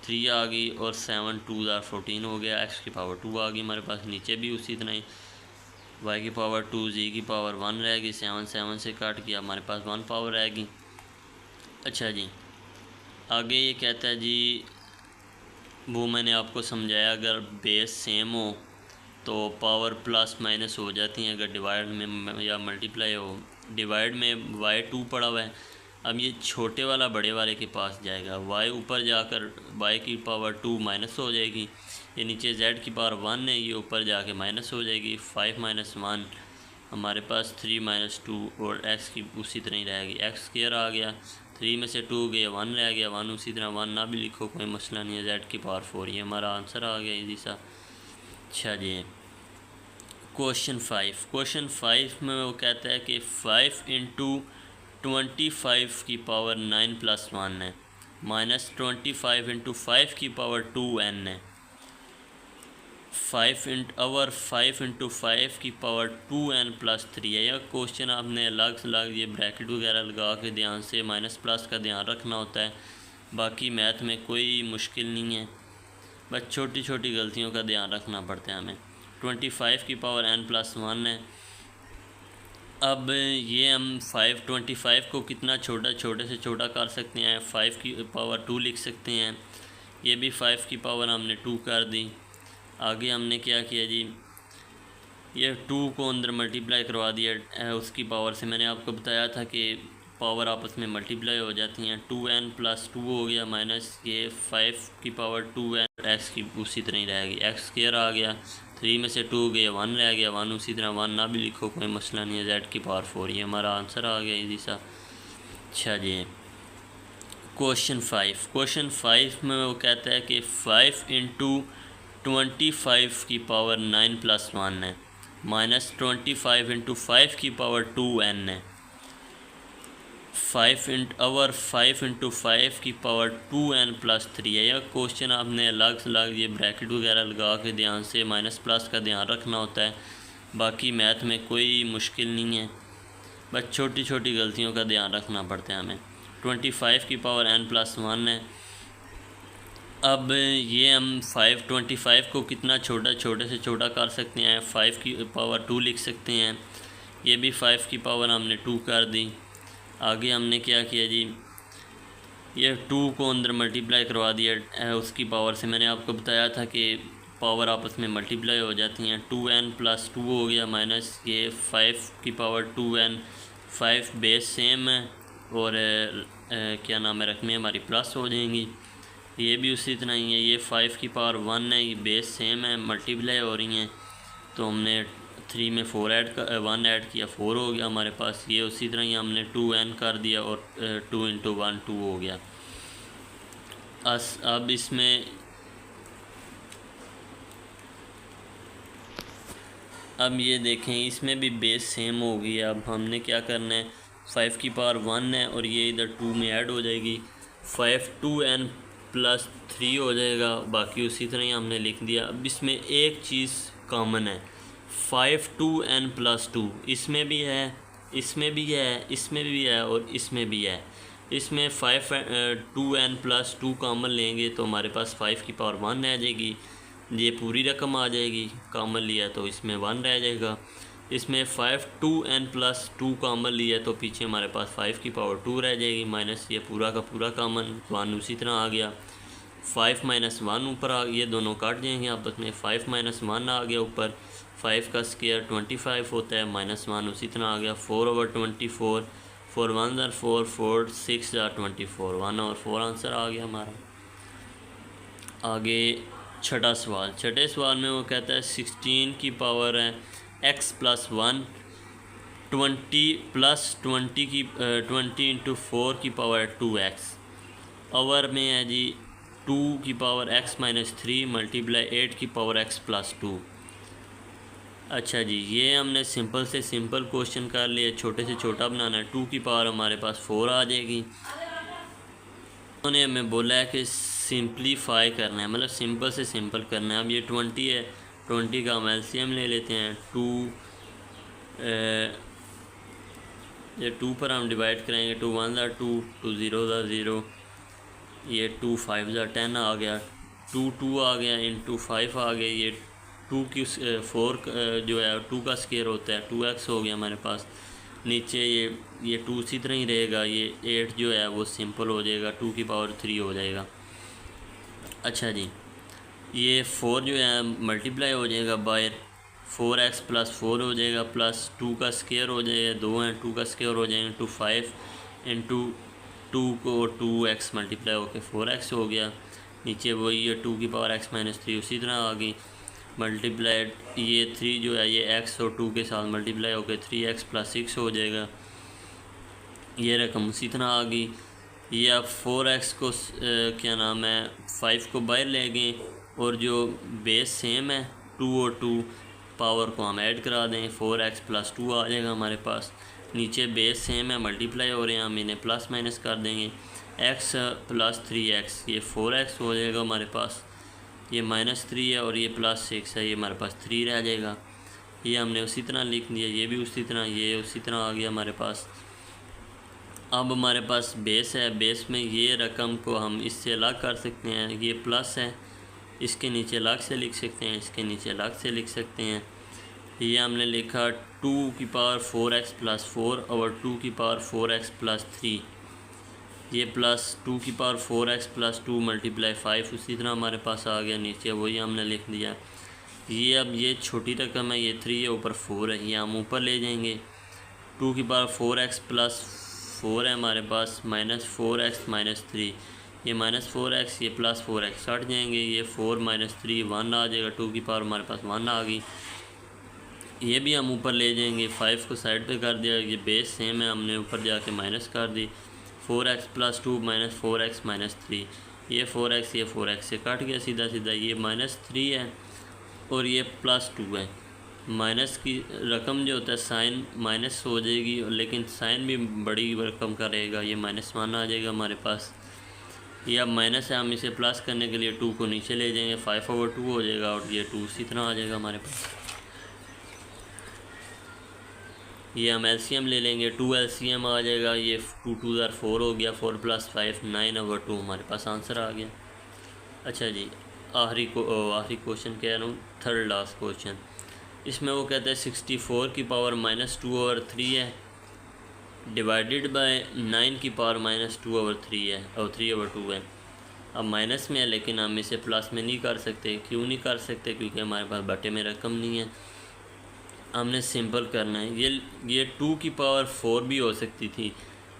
3 आ गई और 7 2 14 हो गया। x की पावर 2 आ गई हमारे पास, नीचे भी उसी तरह ही y की पावर 2, z की पावर 1 रह गई, 7 7 से काट गया, हमारे पास 1 पावर रहेगी। अच्छा जी, आगे ये कहता है जी, वो मैंने आपको समझाया अगर बेस सेम हो तो पावर प्लस माइनस हो जाती हैं अगर डिवाइड में या मल्टीप्लाई हो। डिवाइड में y2 पड़ा हुआ है, अब ये छोटे वाला बड़े वाले के पास जाएगा, y ऊपर जाकर y की पावर 2 माइनस हो जाएगी, ये नीचे z की पावर 1 है, ये ऊपर जाके माइनस हो जाएगी। 5 - 1 हमारे पास 3 - 2 और x की उसी तरह ही रहेगी, x स्क्वायर आ गया, 3 में से 2 गया 1 रह गया, 1 उसी तरह 1 ना भी लिखो कोई मसला नहीं है, z की पावर 4, ये हमारा आंसर आ गया इजी सा। अच्छा जी, क्वेश्चन 5 में वो कहता है कि 5 × 25 की पावर 9 + 1 है, -25 × 5 की पावर 2n है, 5 × 5 की पावर 2n + 3 है। यह क्वेश्चन आपने अलग से अलग ये ब्रैकेट वगैरह लगा के ध्यान से माइनस प्लस का ध्यान रखना होता है, बाकी मैथ में कोई मुश्किल नहीं है। बस छोटी छोटी गलतियों का ध्यान रखना पड़ता है हमें। 25 की पावर n+1 है। अब ये हम 25 को कितना छोटे से छोटा कर सकते हैं, 5 की पावर 2 लिख सकते हैं। ये भी 5 की पावर हमने 2 कर दी। आगे हमने क्या किया जी, ये 2 को अंदर मल्टीप्लाई करवा दिया उसकी पावर से। मैंने आपको बताया था कि पावर आपस में मल्टीप्लाई हो जाती हैं। 2n+2 हो गया माइनस ये 5 की पावर 2n, x की उसी तरह ही रहेगी, x स्क्वायर आ गया, 3 में से 2 गया 1 रह गया, 1 उसी तरह 1 ना भी लिखो कोई मसला नहीं है, z की पावर 4। ये हमारा आंसर आ गया इजी सा। अच्छा जी, क्वेश्चन 5 में वो कहता है कि 5 × 25 की पावर 9+1 है, माइनस 25 × 5 की पावर 2n है। 5 × 5 की पावर 2n+3 है। यह क्वेश्चन आपने अलग अलग ये ब्रैकेट वगैरह लगा के ध्यान से माइनस प्लस का ध्यान रखना होता है। बाकी मैथ में कोई मुश्किल नहीं है, बस छोटी छोटी गलतियों का ध्यान रखना पड़ता है हमें। 25 की पावर n+1 है। अब ये हम 25 को कितना छोटे से छोटा कर सकते हैं, 5 की पावर 2 लिख सकते हैं। ये भी 5 की पावर हमने 2 कर दी। आगे हमने क्या किया जी, ये 2 को अंदर मल्टीप्लाई करवा दिया उसकी पावर से। मैंने आपको बताया था कि पावर आपस में मल्टीप्लाई हो जाती हैं। 2n+2 हो गया माइनस ये 5 की पावर 2n। 5 बेस सेम है और क्या नाम है रकमें हमारी प्लस हो जाएंगी। ये भी उसी तरह ही है, ये 5 की पावर 1 है, ये बेस सेम है, मल्टीप्लाई हो रही हैं। तो हमने 3 में 1 ऐड किया, 4 हो गया हमारे पास। ये उसी तरह ही हमने 2n कर दिया और 2 × 1 2 हो गया। अब इसमें अब ये देखें, इसमें भी बेस सेम होगी। अब हमने क्या करना है, 5 की पावर 1 है और ये इधर 2 में ऐड हो जाएगी, 5 2n+3 हो जाएगा। बाकी उसी तरह ही हमने लिख दिया। अब इसमें एक चीज़ कॉमन है, 5 2n+2 इसमें भी है, इसमें भी है, इसमें भी है और इसमें भी है। इसमें 5 2n+2 कॉमन लेंगे तो हमारे पास 5 की पावर 1 रह जाएगी, ये पूरी रकम आ जाएगी। कॉमन लिया तो इसमें 1 रह जाएगा। इसमें 5 2n+2 कॉमन लिया तो पीछे हमारे पास 5 की पावर 2 रह जाएगी, माइनस ये पूरा का पूरा कॉमन 1 उसी तरह आ गया। 5 - 1 ऊपर आ गया, ये दोनों काट जाएंगे आपस में। 5 - 1 आ गया ऊपर, 5 का स्क्वायर 25 होता है, -1 उसी तरह आ गया। 4/24, 4 1 ज़ा 4, 4 6 ज़ा 24, 1 और 4 आंसर आ गया हमारा। आगे छठा सवाल में वो कहता है 16 की पावर है x+1, 20 + 20 की 20 × 4 की पावर 2x। ओवर में है जी 2 की पावर x-3 मल्टीप्लाई 8 की पावर x+2। अच्छा जी, ये हमने सिंपल से सिंपल क्वेश्चन कर लिया, छोटे से छोटा बनाना है। 2 की पावर हमारे पास 4 आ जाएगी। उन्होंने हमें बोला है कि सिंप्लीफाई करना है, मतलब सिंपल से सिंपल करना है। अब ये 20 है, 20 का हम एलसीएम ले लेते हैं। 2 पर हम डिवाइड करेंगे, 2 1 ज़ा 2, 2 0 ज़ा 0, ये 2 5 ज़ा 10 आ गया, 2 2 आ गया, इंटू 5 आ गया। ये 2 की 4 जो है 2 का स्क्वायर होता है, 2x हो गया हमारे पास। नीचे ये 2 इसी तरह ही रहेगा, ये 8 जो है वो सिंपल हो जाएगा, 2 की पावर 3 हो जाएगा। अच्छा जी, ये 4 जो है मल्टीप्लाई हो जाएगा बाय 4x + 4 हो जाएगा, प्लस 2 का स्क्वायर हो जाएगा, 2 है 2 का स्क्वायर हो जाएगा, इंटू 5 इंटू 2 को 2x मल्टीप्लाई होकर 4x हो गया। नीचे वही है 2 की पावर x-3 उसी तरह आ गई, मल्टीप्लाइड ये 3 जो है ये x और 2 के साथ मल्टीप्लाई होकर 3x + 6 हो जाएगा। ये रकम उसी तरह आ गई। ये अब 4x को क्या नाम है 5 को बाहर ले गए और जो बेस सेम है 2 और 2 पावर को हम ऐड करा दें, 4x + 2 आ जाएगा हमारे पास। नीचे बेस सेम है, मल्टीप्लाई हो रहे हैं, हम इन्हें प्लस माइनस कर देंगे। x + 3x ये 4x हो जाएगा हमारे पास, ये -3 है और ये +6 है, ये हमारे पास 3 रह जाएगा। ये हमने उसी तरह लिख दिया, ये भी उसी तरह, ये उसी तरह आ गया हमारे पास। अब हमारे पास बेस है, बेस में ये रकम को हम इससे अलग कर सकते हैं। ये प्लस है इसके नीचे अलग से लिख सकते हैं, इसके नीचे अलग से लिख सकते हैं। ये हमने लिखा 2⁴x + 4 और 2⁴x + 3, ये प्लस 2⁴x + 2 × 5 उसी तरह हमारे पास आ गया नीचे, वही हमने लिख दिया। ये अब ये छोटी रकम है, ये 3 है, ऊपर 4 है, ये हम ऊपर ले जाएंगे। 2⁴x + 4 है हमारे पास, -4x - 3, ये -4x ये +4x हट जाएंगे, ये 4 - 3 1 आ जाएगा, 2 की पावर हमारे पास 1 आ गई। ये भी हम ऊपर ले जाएंगे, 5 को साइड पे कर दिया, ये बेस सेम है, हमने ऊपर जाके माइनस कर दी। 4x + 2 -4x - 3, ये 4x ये 4x से कट गया सीधा सीधा, ये -3 है और ये +2 है। माइनस की रकम जो होता है साइन माइनस हो जाएगी, लेकिन साइन भी बड़ी रकम का रहेगा, ये -1 आ जाएगा हमारे पास। ये अब माइनस है, हम इसे प्लस करने के लिए 2 को नीचे ले जाएंगे, 5/2 हो जाएगा और ये 2 इसी तरह आ जाएगा हमारे पास। ये हम एलसीएम ले लेंगे, 2 एलसीएम आ जाएगा, ये 2 2 ज़ार 4 हो गया, 4 + 5 9/2 हमारे पास आंसर आ गया। अच्छा जी, आखिरी क्वेश्चन कह रहा हूँ, थर्ड लास्ट क्वेश्चन। इसमें वो कहता है 64 की पावर -2/3 है, डिवाइडेड बाय 9 की पावर -2/3 है और 3/2 है। अब माइनस में है, लेकिन हम इसे प्लस में नहीं कर सकते। क्यों नहीं कर सकते? क्योंकि हमारे पास बटे में रकम नहीं है। हमने सिंपल करना है। ये 2 की पावर 4 भी हो सकती थी,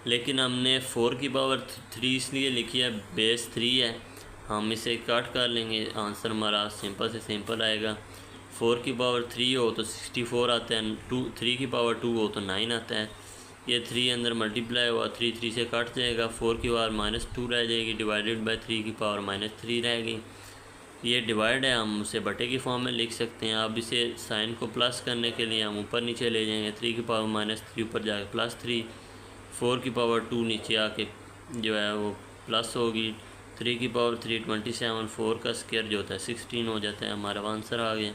लेकिन हमने 4 की पावर 3 इसलिए लिखी है, बेस 3 है, हम इसे कट कर लेंगे, आंसर हमारा सिंपल से सिंपल आएगा। 4 की पावर 3 हो तो 64 आता है, 3 की पावर 2 हो तो 9 आता है। ये 3 अंदर मल्टीप्लाई हुआ, 3 3 से कट जाएगा, 4 की पावर -2 रह जाएगी, डिवाइडेड बाय 3 की पावर -3 रहेगी। ये डिवाइड है, हम उसे बटे की फॉर्म में लिख सकते हैं। अब इसे साइन को प्लस करने के लिए हम ऊपर नीचे ले जाएंगे, 3 की पावर -3 ऊपर जाके +3, 4 की पावर 2 नीचे आके जो है वो प्लस होगी, 3 की पावर 3 27, 4 का स्क्वायर जो होता है 16 हो जाता है। हमारा आंसर आ गया।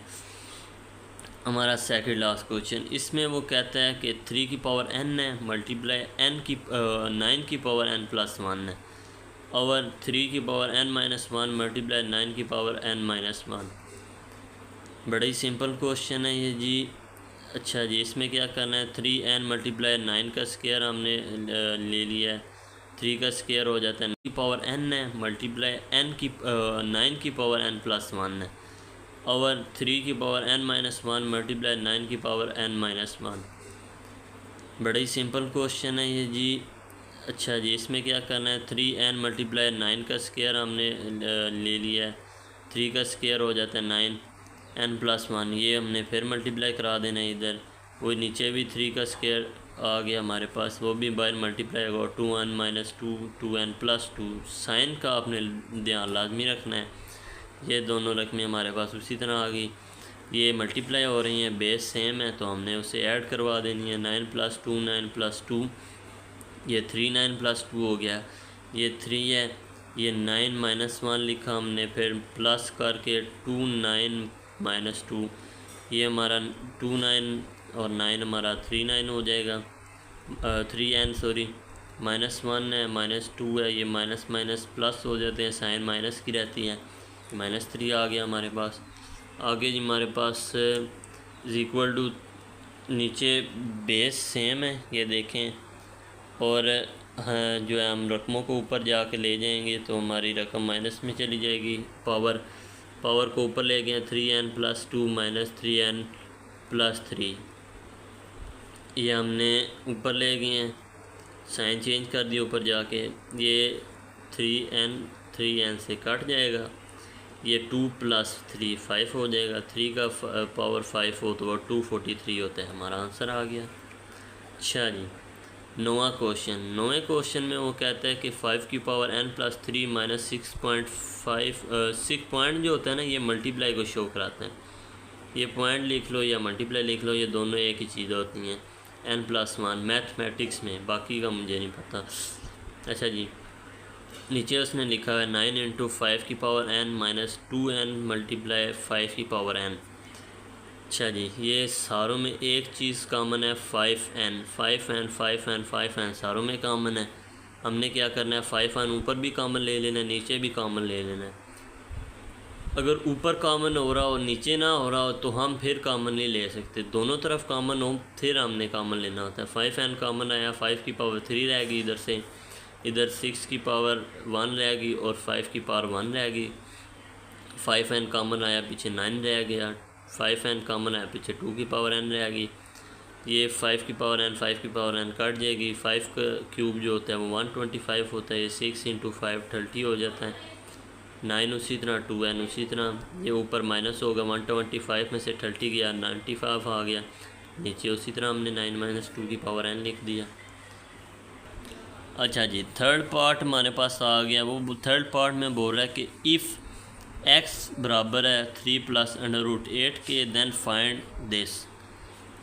हमारा सेकंड लास्ट क्वेश्चन, इसमें वो कहता है कि 3 की पावर n है, मल्टीप्लाई 9 की पावर n+1 है, और 3 की पावर n-1 मल्टीप्लाई 9 की पावर n-1। बड़ा ही सिंपल क्वेश्चन है ये जी। अच्छा जी, इसमें क्या करना है, 3n मल्टीप्लाई 9 का स्क्वायर हमने ले लिया है, 3 का स्क्वायर हो जाता है, की पावर n है, मल्टीप्लाई 9 की पावर n+1 है, और 3 की पावर n-1 मल्टीप्लाई 9 की पावर n-1। बड़ा ही सिंपल क्वेश्चन है ये जी। अच्छा जी, इसमें क्या करना है, 3n मल्टीप्लाई 9 का स्क्वायर हमने ले लिया है, 3 का स्क्वायर हो जाता है 9n+1, ये हमने फिर मल्टीप्लाई करा देना है इधर, वो नीचे भी 3 का स्क्वायर आ गया हमारे पास, वो भी बाहर मल्टीप्लाई होगा, 2n - 2 2n+2। साइन का आपने ध्यान लाजमी रखना है। ये दोनों रकमें हमारे पास उसी तरह आ गई, ये मल्टीप्लाई हो रही हैं, बेस सेम है तो हमने उसे ऐड करवा देनी है। 9 + 2 9 + 2, ये 3 9 + 2 हो गया, ये 3 है, ये 9 - 1 लिखा हमने, फिर प्लस करके 2 9 - 2, ये हमारा 2 9 और 9 हमारा 3 9 हो जाएगा, 3n सॉरी, -1 है -2 है, ये माइनस माइनस प्लस हो जाते हैं, साइन माइनस की रहती है, -3 आ गया हमारे पास। आगे जी हमारे पास इक्वल टू, नीचे बेस सेम है ये देखें, और जो है हम रकमों को ऊपर जाके ले जाएंगे तो हमारी रकम माइनस में चली जाएगी। पावर को ऊपर ले गए, 3n + 2 -3n + 3, ये हमने ऊपर ले गए हैं, साइन चेंज कर दिया ऊपर जाके, ये 3n से कट जाएगा, ये 2 + 3 5 हो जाएगा, 3 का पावर 5 हो तो वो 243 होता है। हमारा आंसर आ गया। अच्छा जी, नौवां क्वेश्चन में वो कहता है कि 5 की पावर n+3 - 6.5 6 पॉइंट जो होता है ना, ये मल्टीप्लाई को शो कराते हैं। ये पॉइंट लिख लो या मल्टीप्लाई लिख लो, ये दोनों एक ही चीज़ होती हैं n+1 मैथमेटिक्स में, बाकी का मुझे नहीं पता। अच्छा जी, नीचे उसने लिखा है 9 × 5 की पावर n - 2n मल्टीप्लाई 5 की पावर n। अच्छा जी, ये सारों में एक चीज़ कॉमन है, 5n सारों में कॉमन है। हमने क्या करना है, 5n ऊपर भी कॉमन ले लेना है, नीचे भी कॉमन ले लेना है। अगर ऊपर कॉमन हो रहा हो नीचे ना हो रहा हो तो हम फिर कॉमन नहीं ले सकते, दोनों तरफ कॉमन हो फिर हमने कॉमन लेना होता है। 5n कॉमन आया, 5 की पावर 3 रहेगी इधर से, इधर 6 की पावर 1 रहेगी और 5 की पावर 1 रहेगी। 5n कॉमन आया, पीछे 9 रह गया। 5n कॉमन आया, पीछे 2 की पावर n रहेगी। ये 5 की पावर n 5 की पावर n कट जाएगी। 5 का क्यूब जो होता है वो 125 होता है। ये 6 × 5 30 हो जाता है। 9 उसी तरह, 2n उसी तरह। ये ऊपर माइनस होगा, 125 में से 30 गया, 95 आ गया। नीचे उसी तरह हमने 9 - 2 की पावर n लिख दिया। अच्छा जी, थर्ड पार्ट हमारे पास आ गया। वो थर्ड पार्ट में बोल रहा है कि इफ़ x बराबर है 3 + √8 के देन फाइंड दिस।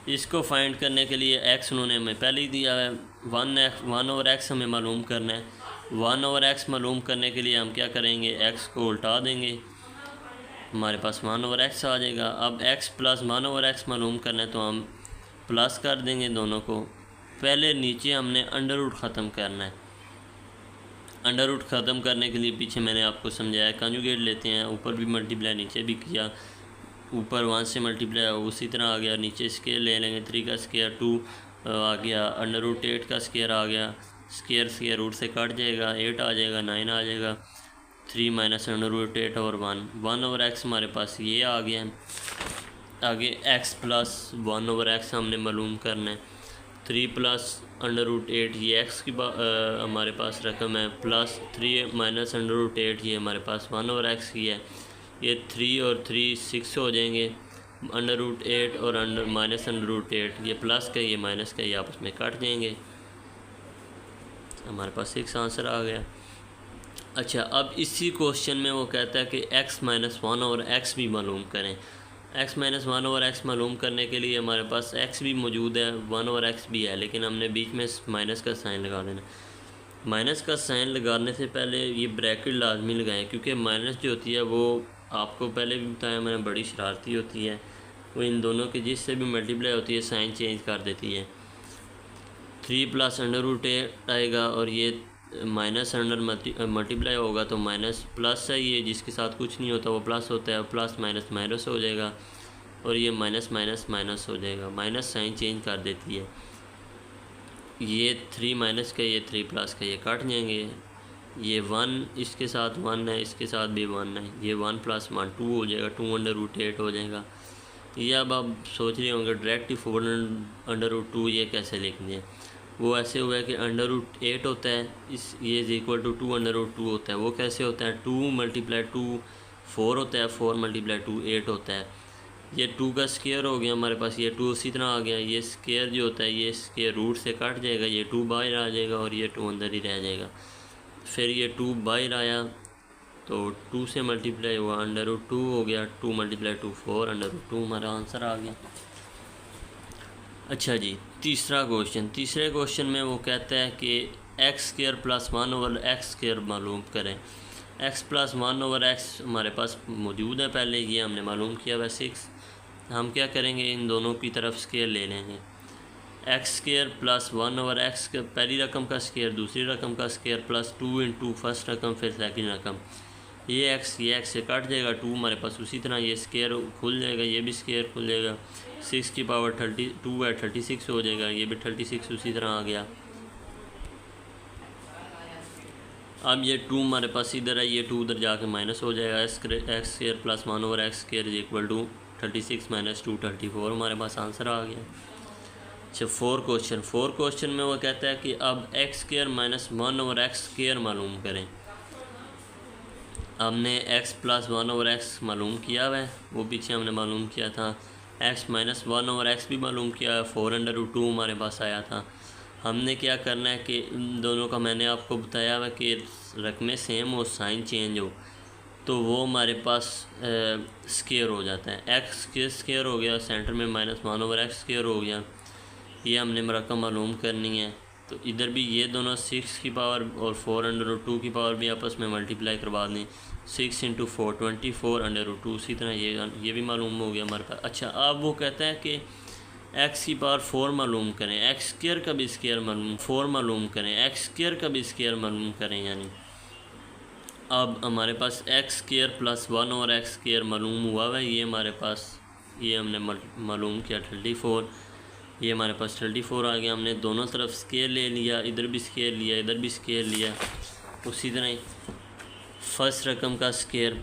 इसको फाइंड करने के लिए x उन्होंने हमें पहले ही दिया है। 1/x हमें मालूम करना है। 1/x मालूम करने के लिए हम क्या करेंगे, x को उल्टा देंगे, हमारे पास 1/x आ जाएगा। अब x + 1/x मालूम करना है तो हम प्लस कर देंगे दोनों को। पहले नीचे हमने अंडर रूट ख़त्म करना है। अंडर रूट ख़त्म करने के लिए पीछे मैंने आपको समझाया, कंजुगेट लेते हैं, ऊपर भी मल्टीप्लाई नीचे भी किया। ऊपर 1 से मल्टीप्लाई उसी तरह आ गया, नीचे स्केयर ले लेंगे, 3 का स्केयर 2 आ गया, √8 का स्केयर आ गया। स्केयर रूट से कट जाएगा, 8 आ जाएगा, 9 आ जाएगा। 3 - √8 और 1/x हमारे पास ये आ गया है। आगे x + 1/x हमने मालूम करना है। 3 + √8 ये x की हमारे पास रकम है, प्लस 3 - √8 ये हमारे पास 1/x की है। ये 3 और 3 6 हो जाएंगे। √8 और -√8 ये प्लस का ये माइनस का ये आपस में कट जाएंगे। हमारे पास 6 आंसर आ गया। अच्छा, अब इसी क्वेश्चन में वो कहता है कि x - 1/x भी मालूम करें। x - 1/x मालूम करने के लिए हमारे पास x भी मौजूद है, 1/x भी है, लेकिन हमने बीच में माइनस का साइन लगा देना। माइनस का साइन लगाने से पहले ये ब्रैकेट लाजमी लगाएं, क्योंकि माइनस जो होती है वो आपको पहले भी बताया मैंने, बड़ी शरारती होती है। वो इन दोनों के जिससे भी मल्टीप्लाई होती है साइन चेंज कर देती है। 3 + √8 आएगा और ये माइनस अंडर मल्टीप्लाई होगा तो माइनस प्लस है, ये जिसके साथ कुछ नहीं होता वो प्लस होता है, प्लस माइनस माइनस हो जाएगा और ये माइनस माइनस माइनस हो जाएगा। माइनस साइन चेंज कर देती है। ये 3 माइनस का, ये 3 प्लस का, ये कट जाएंगे। ये 1 इसके साथ 1 है, इसके साथ भी 1 है, ये 1 + 1 2 हो जाएगा, 2 √8 हो जाएगा। ये अब आप सोच रहे होंगे डायरेक्ट 4 √2 ये कैसे लिखनी है। वो ऐसे हुआ है कि √8 होता है, इस ये इज़ इक्वल टू 2 √2 होता है। वो कैसे होता है, 2 × 2 4 होता है, 4 × 2 8 होता है। ये 2 का स्केयर हो गया हमारे पास, ये 2 उसी तरह आ गया। ये स्केयर जो होता है ये स्केयर रूट से कट जाएगा, ये 2 बाहर आ जाएगा और ये 2 अंदर ही रह जाएगा। फिर ये 2 बाहर आया तो 2 से मल्टीप्लाई हुआ, √2 हो गया, 2 × 2 4, √2 हमारा आंसर आ गया। अच्छा जी, तीसरा क्वेश्चन। तीसरे क्वेश्चन में वो कहता है कि x² + 1/x² मालूम करें। x + 1/x हमारे पास मौजूद है पहले, ये हमने मालूम किया वह 6। हम क्या करेंगे, इन दोनों की तरफ स्केयर ले लेंगे। x² + 1/x पहली रकम का स्केयर, दूसरी रकम का स्केयर, प्लस 2 × फर्स्ट रकम, फिर सेकंड रकम। ये x से कट जाएगा, 2 हमारे पास उसी तरह, ये स्केयर खुल जाएगा, ये भी स्केयर खुल जाएगा। 6 की पावर 32 है, 36 हो जाएगा, ये भी 36 उसी तरह आ गया। अब ये 2 हमारे पास इधर है, ये 2 उधर जाके माइनस हो जाएगा। x² + 1/x² = 36 - 2 34 हमारे पास आंसर आ गया। अच्छा, 4 क्वेश्चन में वो कहता है कि अब x² - 1/x² मालूम करें। हमने x + 1/x मालूम किया हुआ है, वो पीछे हमने मालूम किया था। x - 1/x भी मालूम किया है, 4 √2 हमारे पास आया था। हमने क्या करना है कि इन दोनों का मैंने आपको बताया हुआ कि रकमें सेम हो, साइन चेंज हो, तो वो हमारे पास स्केयर हो जाता है। x स्केयर हो गया, सेंटर में -1/x स्केयर हो गया। ये हमने रकम मालूम करनी है, तो इधर भी ये दोनों 6 की पावर और 4 √2 की पावर भी आपस में मल्टीप्लाई करवा दें। 6 × 4 24 √2, उसी तरह ये भी मालूम हो गया हमारे पास। अच्छा, अब वो कहता है कि x की पावर 4 मालूम करें, x² का भी स्केयर मालूम 4 मालूम करें, x² का भी स्केयर मालूम करें। यानी अब हमारे पास एक्स स्क्वायर प्लस 1 और एक्स स्क्वायर मालूम हुआ है। ये हमारे पास ये हमने मालूम किया 34। ये हमारे पास 34 आ गया। हमने दोनों तरफ स्क्वायर ले लिया, इधर भी स्क्वायर लिया, इधर भी स्क्वायर लिया। उसी तरह फर्स्ट रकम का स्क्वायर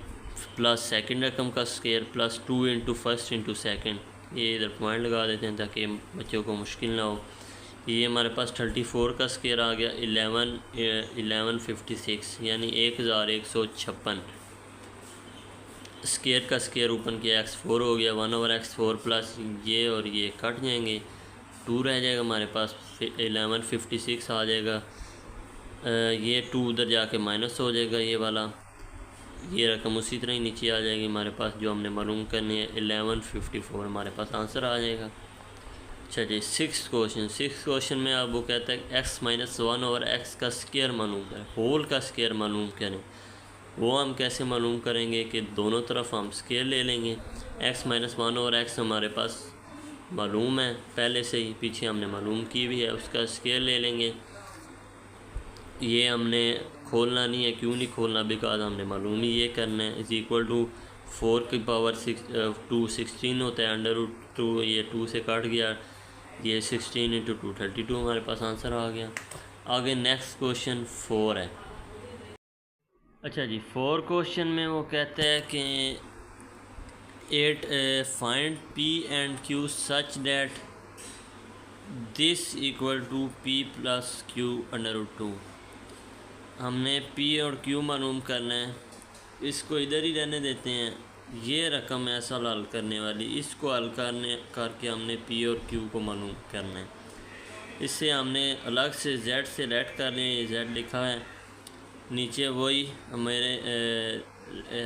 प्लस सेकंड रकम का square plus 2 into first into second. ये इधर पॉइंट लगा देते हैं ताकि बच्चों को मुश्किल ना हो। ये हमारे पास 34 का स्क्वायर आ गया 1156 यानी 1156। स्क्वायर का स्क्वायर ओपन किया x4 हो गया 1 ओवर x4 प्लस ये और ये कट जाएंगे, 2 रह जाएगा हमारे पास। 1156 आ जाएगा। ये 2 उधर जाके माइनस हो जाएगा ये वाला। ये रकम उसी तरह ही नीचे आ जाएगी हमारे पास जो हमने मालूम करनी है। 1154 हमारे पास आंसर आ जाएगा। अच्छा जी, सिक्स क्वेश्चन में अब वो कहता है x-1 और x का स्क्वायर मालूम करें, होल का स्क्वायर मालूम करें। वो हम कैसे मालूम करेंगे कि दोनों तरफ हम स्क्वायर ले लेंगे। x-1 और x हमारे पास मालूम है पहले से ही, पीछे हमने मालूम की भी है, उसका स्क्वायर ले लेंगे। ये हमने खोलना नहीं है, क्यों नहीं खोलना, बिकॉज हमने मालूम ही ये करना है। इज़ इक्वल टू 4 की पावर 2 16 होता है, अंडर रूट 2 ये 2 से काट गया, ये 16 इंटू 2 32 हमारे पास आंसर आ गया। आगे नेक्स्ट क्वेश्चन 4 है। अच्छा जी, 4 क्वेश्चन में वो कहता है कि 8 find P and Q such that this equal to P plus Q under root 2। हमने पी और क्यू मालूम करना है। इसको इधर ही रहने देते हैं। ये रकम है असल हल करने वाली, इसको हल करके हमने पी और क्यू को मालूम करना है। इससे हमने अलग से जेड से लेट कर लिया, ये जेड लिखा है नीचे, वही हमारे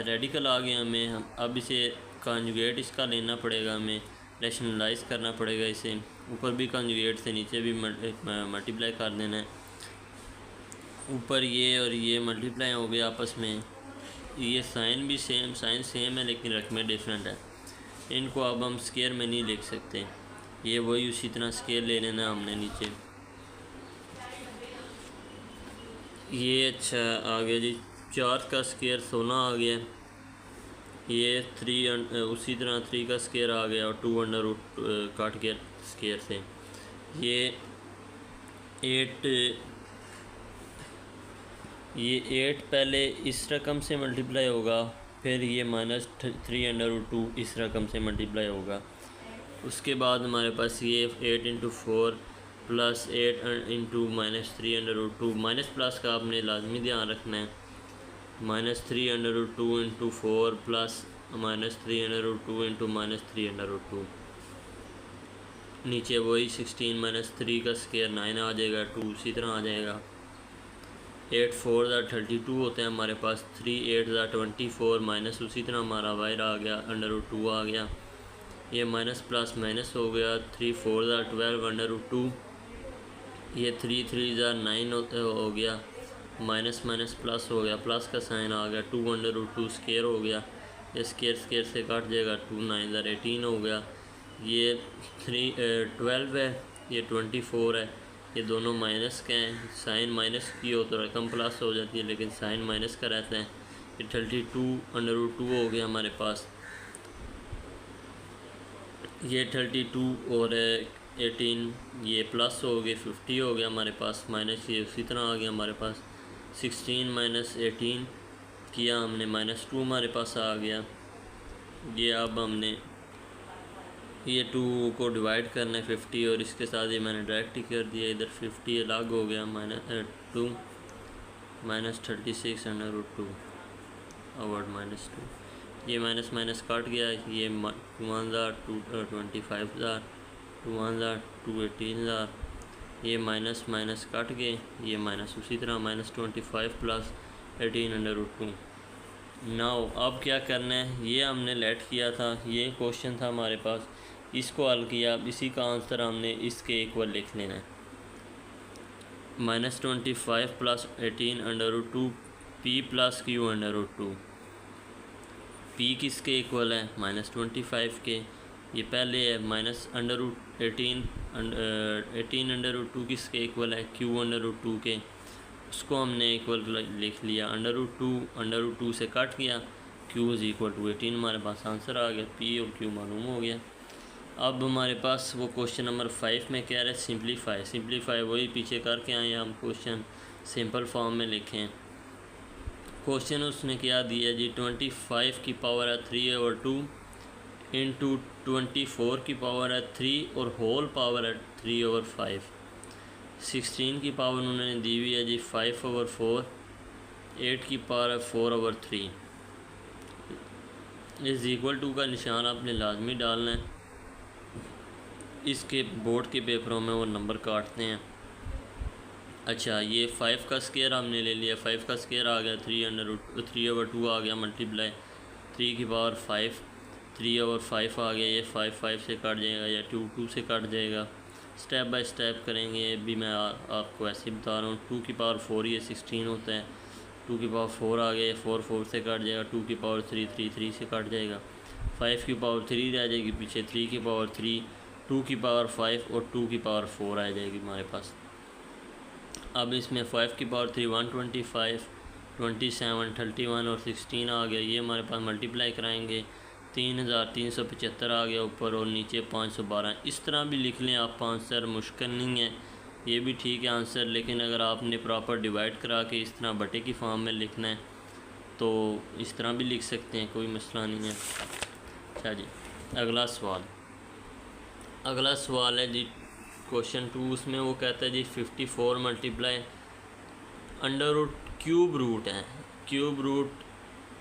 रेडिकल आ गया हमें। हम अब इसे कॉन्जुगेट इसका लेना पड़ेगा, हमें रैशनलाइज करना पड़ेगा इसे। ऊपर भी कॉन्जुगेट से नीचे भी मल्टीप्लाई कर देना है। ऊपर ये और ये मल्टीप्लाई हो गया आपस में। ये साइन भी सेम, साइन सेम है लेकिन रकमें डिफरेंट है। इनको अब हम स्क्वायर में नहीं लिख सकते, ये वही उसी तरह स्क्वायर ले लेना हमने नीचे। ये अच्छा आ गया जी, 4 का स्क्वायर 16 आ गया। ये 3 उसी तरह 3 का स्क्वायर आ गया और 2 अंडर रूट काट गया स्क्वायर से। ये 8 पहले इस रकम से मल्टीप्लाई होगा, फिर ये -3 अंडर रूट 2 इस रकम से मल्टीप्लाई होगा। उसके बाद हमारे पास ये 8 into 4 plus 8 into -3 under root 2। Minus plus का आपने लाजमी ध्यान रखना है। -3 under root 2 into 4 plus -3 under root 2 into -3 under root 2। नीचे वही 16 -3 का स्क्वायर 9 आ जाएगा, 2 उसी तरह आ जाएगा। 8 4 32 होते हैं हमारे पास। 3 8 24 माइनस उसी तरह हमारा वायर आ गया, अंडर रूट 2 आ गया। ये माइनस प्लस माइनस हो गया। 3 4 12 अंडर रूट 2। ये 3 3 9 हो गया, माइनस माइनस प्लस हो गया, प्लस का साइन आ गया। 2 अंडर रूट 2 स्क्वायर हो गया, ये स्क्वायर से काट जाएगा। 2 9 18 हो गया। ये 12 है, ये 24 है। ये दोनों माइनस के हैं, साइन माइनस की हो तो रकम प्लस हो जाती है, लेकिन साइन माइनस का रहता है। ये 32 अंडर रूट 2 हो गया हमारे पास। ये 32 और 18 ये प्लस हो गए, 50 हो गया हमारे पास। माइनस ये उसी तरह आ गया हमारे पास। 16 -18 किया हमने, -2 हमारे पास आ गया। ये अब हमने ये 2 को डिवाइड करना है 50 और इसके साथ ये मैंने डायरेक्ट ही कर दिया। इधर 50 अलग हो गया, -2 -36 अंडर रूट 2 अवर्ड -2। ये माइनस माइनस काट गया। ये 1,25,000 2,000 218,000। ये माइनस माइनस काट गए, ये माइनस उसी तरह -25 प्लस 18 अंडर रूट 2। नाउ अब क्या करना है, ये हमने लेट किया था, ये क्वेश्चन था हमारे पास, इसको हल किया। अब इसी का आंसर हमने इसके इक्वल लिख लेना है। -25 plus 18 under root 2 P plus Q under root 2। P किसके इक्वल है, -25 के। ये पहले है minus under root 18 under root 2 किसके इक्वल है, क्यू अंडर रूट 2 के। उसको हमने इक्वल लिख लिया अंडर रूट 2 से कट किया, q इज़ इक्वल टू 18 हमारे पास आंसर आ गया, p और q मालूम हो गया। अब हमारे पास वो क्वेश्चन नंबर 5 में कह रहे हैं सिंप्लीफाई वही पीछे करके आए हम, क्वेश्चन सिंपल फॉर्म में लिखें। क्वेश्चन उसने क्या दिया जी, 25 की पावर है 3/2 इंटू 24 की पावर है 3 और होल पावर है 3/5। 16 की पावर उन्होंने दी हुई है जी 5/4, 8 की पावर है 4/3। इस इक्वल टू का निशान आपने लाजमी डालना है, इसके बोर्ड के पेपरों में वो नंबर काटते हैं। अच्छा, ये 5 का स्केयर हमने ले लिया, 5 का स्केयर आ गया 3/2 आ गया, मल्टीप्लाई 3 की पावर 5, 3/5 आ गया, ये 5 से कट जाएगा या 2 से कट जाएगा। स्टेप बाय स्टेप करेंगे, ये भी मैं आपको ऐसे ही बता रहा हूँ। 2 की पावर 4 ये 16 होता है, 2 की पावर 4 आ गया, 4 से कट जाएगा, 2 की पावर 3 से कट जाएगा, 5 की पावर 3 रह जाएगी पीछे, 3 की पावर 3, 2 की पावर 5 और 2 की पावर 4 आ जाएगी हमारे पास। अब इसमें 5 की पावर 3 125, 27, 31 और 16 आ गया, ये हमारे पास मल्टीप्लाई कराएंगे 3375 आ गया ऊपर और नीचे 512। इस तरह भी लिख लें आप, आंसर मुश्किल नहीं है, ये भी ठीक है आंसर। लेकिन अगर आपने प्रॉपर डिवाइड करा के इस तरह बटे की फॉर्म में लिखना है तो इस तरह भी लिख सकते हैं, कोई मसला नहीं है। अच्छा जी, अगला सवाल है जी क्वेश्चन 2। उसमें वो कहता है जी 54 multiply under root cube root है, क्यूब रूट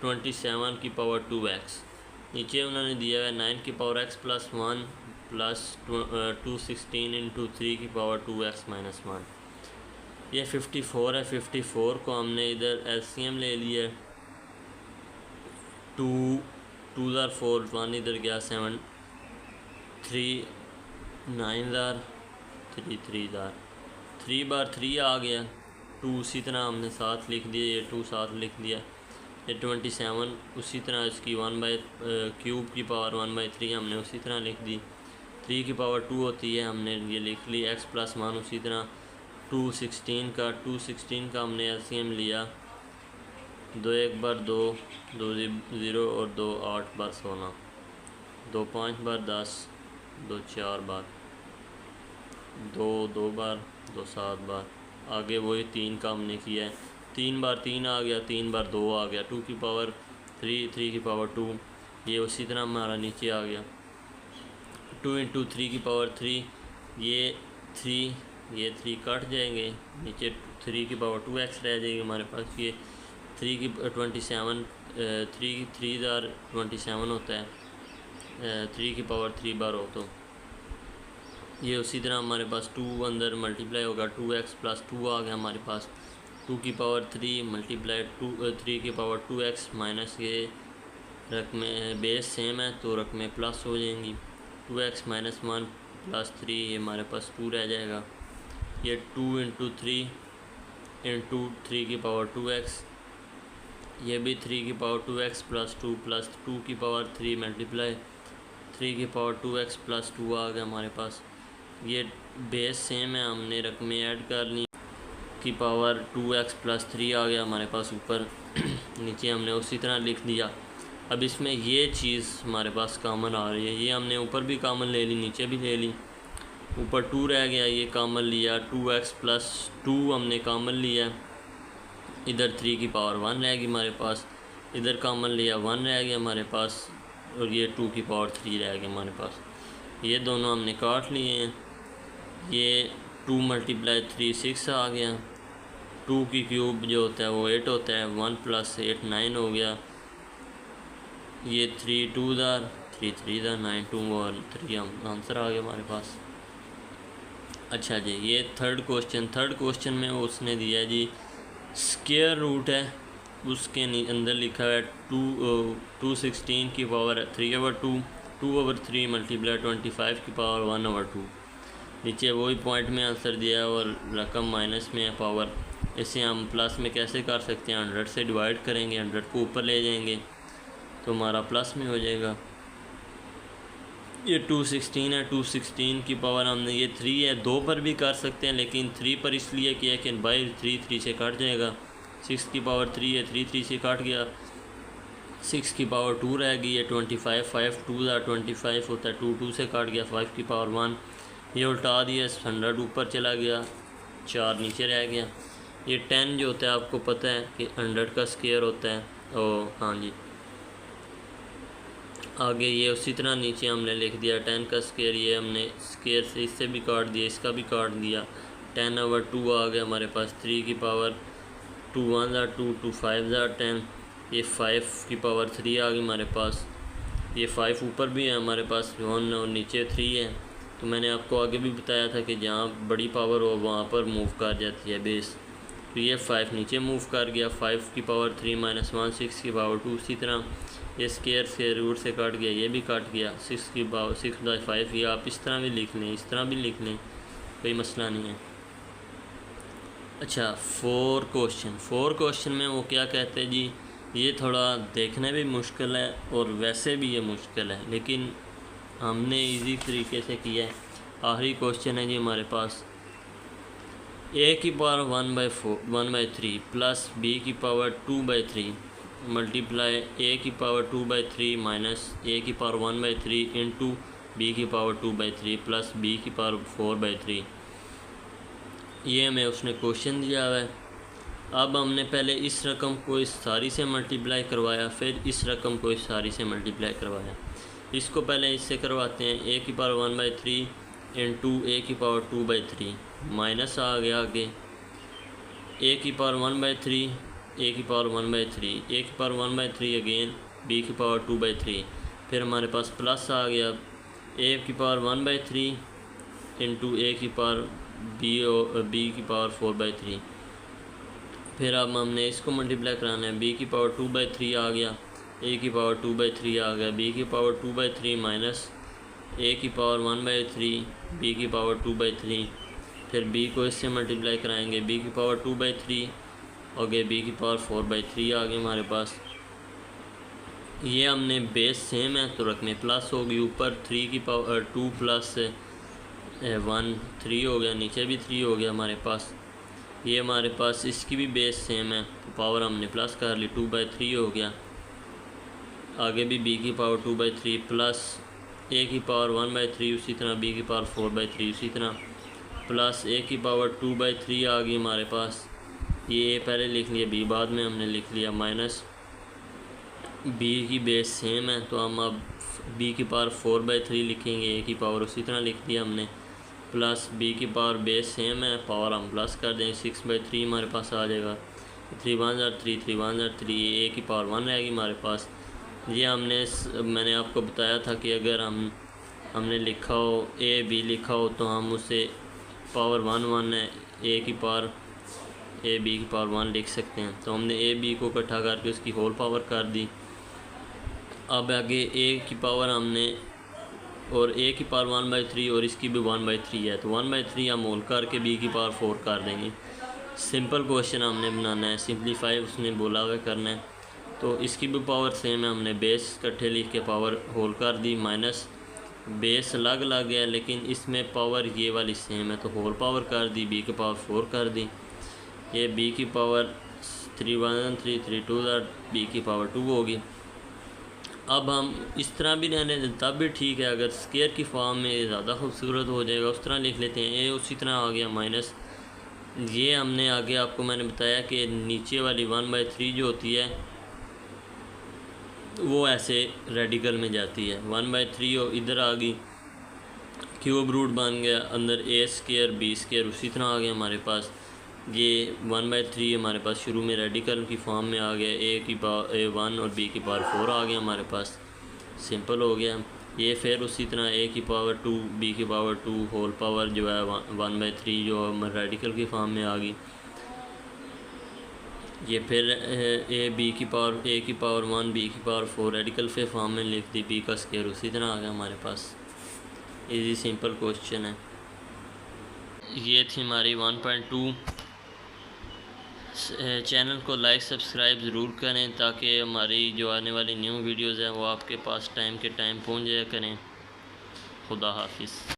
27 की पावर 2x। नीचे उन्होंने दिया है 9 की power x plus 1 plus 216 into 3 की पावर 2x माइनस 1। ये 54 है, 54 को हमने इधर LCM ले लिया, 2 ज़ार 4, 1 इधर गया 7, 3 9 ज़ार 3 3 ज़ार 3 बार 3 आ गया, 2 उसी तरह हमने साथ लिख दिया, ये 2 साथ लिख दिया, ये 27 उसी तरह इसकी 1 बाई क्यूब की पावर 1/3 हमने उसी तरह लिख दी, 3 की पावर 2 होती है हमने ये लिख ली, x प्लस 1 उसी तरह, 216 का हमने LCM लिया, 2 1 बार 2, 2 0 और 2 8 बार 16, 2 5 बार 10, 2 4 बार, 2 2 बार, 2 7 बार। आगे वही 3 का हमने किया है, 3 बार 3 आ गया, 3 बार 2 आ गया, 2 की पावर 3, 3 की पावर 2, ये उसी तरह हमारा नीचे आ गया, 2 इंटू 3 की पावर 3, ये 3 कट जाएंगे, नीचे 3 की पावर 2x रह जाएगी हमारे पास। ये 3 की 27, 3 ज़ार 27 होता है, 3 की पावर 3 बार हो तो ये उसी तरह हमारे पास 2 अंदर मल्टीप्लाई होगा, 2x प्लस 2 आ गया हमारे पास, 2 की पावर 3 मल्टीप्लाई 3 की पावर 2x माइनस, ये रकमें बेस सेम है तो रकमें प्लस हो जाएंगी, 2x माइनस 1 प्लस 3, ये हमारे पास 2 रह जाएगा, ये 2 इंटू 3 इंटू 3 की पावर 2x, ये भी 3 की पावर 2x प्लस 2 की पावर 3 मल्टीप्लाई 3 की पावर 2x प्लस 2 आ गया हमारे पास। ये बेस सेम है, हमने रकमें ऐड कर ली, की पावर 2x प्लस 3 आ गया हमारे पास ऊपर नीचे हमने उसी तरह लिख दिया। अब इसमें ये चीज़ हमारे पास कॉमन आ रही है, ये हमने ऊपर भी कॉमन ले ली, नीचे भी ले ली, ऊपर 2 रह गया, ये कॉमन लिया, 2x प्लस 2 हमने कॉमन लिया, इधर 3 की पावर 1 रह गई हमारे पास, इधर कॉमन लिया 1 रह गया हमारे पास, और ये 2 की पावर 3 रह गया हमारे पास। ये दोनों हमने काट लिए हैं, ये 2 मल्टीप्लाई 3 6 आ गया, 2 की क्यूब जो होता है वो 8 होता है, 1 प्लस 8 9 हो गया, ये 3 2 ज़ार 3 3 ज़ार 9 2 और 3 आंसर आ गया हमारे पास। अच्छा जी, ये थर्ड क्वेश्चन में उसने दिया जी स्क्वायर रूट है, उसके अंदर लिखा है 216 की पावर 3/2, 2/3 मल्टीप्लाई 25 की पावर 1/2। नीचे वही पॉइंट में आंसर दिया है और रकम माइनस में है पावर, इसे हम प्लस में कैसे कर सकते हैं, 100 से डिवाइड करेंगे, 100 को ऊपर ले जाएंगे तो हमारा प्लस में हो जाएगा। ये 216 है। 216 की पावर हमने, ये 3 है, 2 पर भी कर सकते हैं लेकिन 3 पर इसलिए किया कि बाई 3 3 से कट जाएगा। 6 की पावर 3 है, 3 3 से कट गया। 6 की पावर 2 रह गई है। 25 5 2 25 होता है, 2 2 से कट गया। 5 की पावर 1 ये उल्टा दिया, 100 ऊपर चला गया, 4 नीचे रह गया। ये 10 जो होता है आपको पता है कि 100 का स्क्वायर होता है। ओ हाँ जी, आगे ये उसी तरह नीचे हमने लिख दिया 10 का स्क्वायर। ये हमने स्क्वायर से इससे भी काट दिया, इसका भी काट दिया। 10/2 आ गया हमारे पास। 3 की पावर 2 1 2 2 5 10। ये 5 की पावर 3 आ गई हमारे पास। ये 5 ऊपर भी है हमारे पास 1 और नीचे 3 है। तो मैंने आपको आगे भी बताया था कि जहाँ बड़ी पावर हो वहाँ पर मूव कर जाती है बेस। तो ये 5 नीचे मूव कर गया। 5 की पावर 3 -1 6 की पावर 2। इसी तरह ये स्क्वायर से रूट से काट गया, ये भी काट गया। 6 की पावर 6/5। ये आप इस तरह भी लिख लें, इस तरह भी लिख लें, कोई मसला नहीं है। अच्छा, 4 क्वेश्चन में वो क्या कहते हैं जी, ये थोड़ा देखने भी मुश्किल है और वैसे भी ये मुश्किल है, लेकिन हमने इजी तरीके से किया है। आखिरी क्वेश्चन है जी हमारे पास, a की पावर 1/3 प्लस b की पावर 2/3 मल्टीप्लाई a की पावर 2/3 माइनस a की पावर 1/3 इंटू b की पावर 2/3 प्लस b की पावर 4/3। ये हमें उसने क्वेश्चन दिया हुआ है। अब हमने पहले इस रकम को इस सारी से मल्टीप्लाई करवाया, फिर इस रकम को इस सारी से मल्टीप्लाई करवाया। इसको पहले इससे करवाते हैं। a की पावर 1/3 इंटू a की पावर 2/3 माइनस आ गया आगे a की पावर 1/3 a की पावर 1/3 a की पावर 1/3 अगेन b की पावर 2/3। फिर हमारे पास प्लस आ गया a की पावर 1/3 इंटू a की पावर b की पावर 4/3। फिर अब हमने इसको मल्टीप्लाई कराना है। b की पावर 2/3 आ गया, a की पावर 2/3 आ गया, b की पावर 2/3 माइनस a की पावर 1/3 b की पावर 2/3। फिर b को इससे मल्टीप्लाई कराएंगे, b की पावर 2/3 और b की पावर 4/3 आ गए हमारे पास। ये हमने बेस सेम है तो रकमें प्लस होगी। ऊपर 3 की पावर 2 प्लस 1 3 हो गया, नीचे भी 3 हो गया हमारे पास। ये हमारे पास इसकी भी बेस सेम है तो पावर हमने प्लस कर ली, 2/3 हो गया। आगे भी b की पावर 2/3 प्लस a की पावर 1/3 उसी तरह, b की पावर 4/3 उसी तरह, प्लस a की पावर 2/3 आ गई हमारे पास। ये a पहले लिख लिया, b बाद में हमने लिख लिया, माइनस b की बेस सेम है तो हम अब b की पावर 4/3 लिखेंगे। a की पावर उसी तरह लिख दिया हमने, प्लस b की पावर बेस सेम है, पावर हम प्लस कर दें, 6/3 हमारे पास आ जाएगा। 3 1 3 3 1 3 a की पावर 1 रहेगी हमारे पास। ये मैंने आपको बताया था कि अगर हमने लिखा हो a b लिखा हो तो हम उसे पावर 1 1 है, a की पावर a b की पावर 1 लिख सकते हैं। तो हमने a b को इकट्ठा करके उसकी होल पावर कर दी। अब आगे a की पावर हमने, और a की पावर 1/3 और इसकी भी 1/3 है तो 1/3 हम होल करके b की पावर 4 कर देंगे। सिंपल क्वेश्चन हमने बनाना है, सिंप्लीफाई उसने बोला हुआ करना है। तो इसकी भी पावर सेम है, हमने बेस इकट्ठे लिख के पावर होल कर दी, माइनस बेस अलग अलग है लेकिन इसमें पावर ये वाली सेम है तो होल पावर कर दी, b की पावर 4 कर दी। ये b की पावर 3 1 3 3 2 b की पावर 2 होगी। अब हम इस तरह भी रहने दें तब भी ठीक है, अगर स्क्वायर की फॉर्म में ज़्यादा खूबसूरत हो जाएगा उस तरह लिख लेते हैं। a उसी तरह आ गया माइनस, ये हमने आगे आपको मैंने बताया कि नीचे वाली 1/3 जो होती है वो ऐसे रेडिकल में जाती है। 1/3 इधर आ गई, क्यूब रूट बन गया, अंदर a² b² उसी तरह आ गया हमारे पास। ये 1/3 हमारे पास शुरू में रेडिकल की फॉर्म में आ गया, a की पावर 1 और b की पावर 4 आ गया हमारे पास, सिंपल हो गया। ये फिर उसी तरह a की पावर 2 b की पावर 2 होल पावर जो है 1/3 जो रेडिकल की फॉर्म में आ गई। ये फिर a की पावर 1 b की पावर 4 रेडिकल पे फॉर्म में लिख दी, b का स्क्वायर उसी तरह आ गया हमारे पास। इजी सिंपल क्वेश्चन है। ये थी हमारी 1.2। चैनल को लाइक सब्सक्राइब ज़रूर करें ताकि हमारी जो आने वाली न्यू वीडियोज़ हैं वो आपके पास टाइम के टाइम पहुंच जाया करें। खुदा हाफिज़।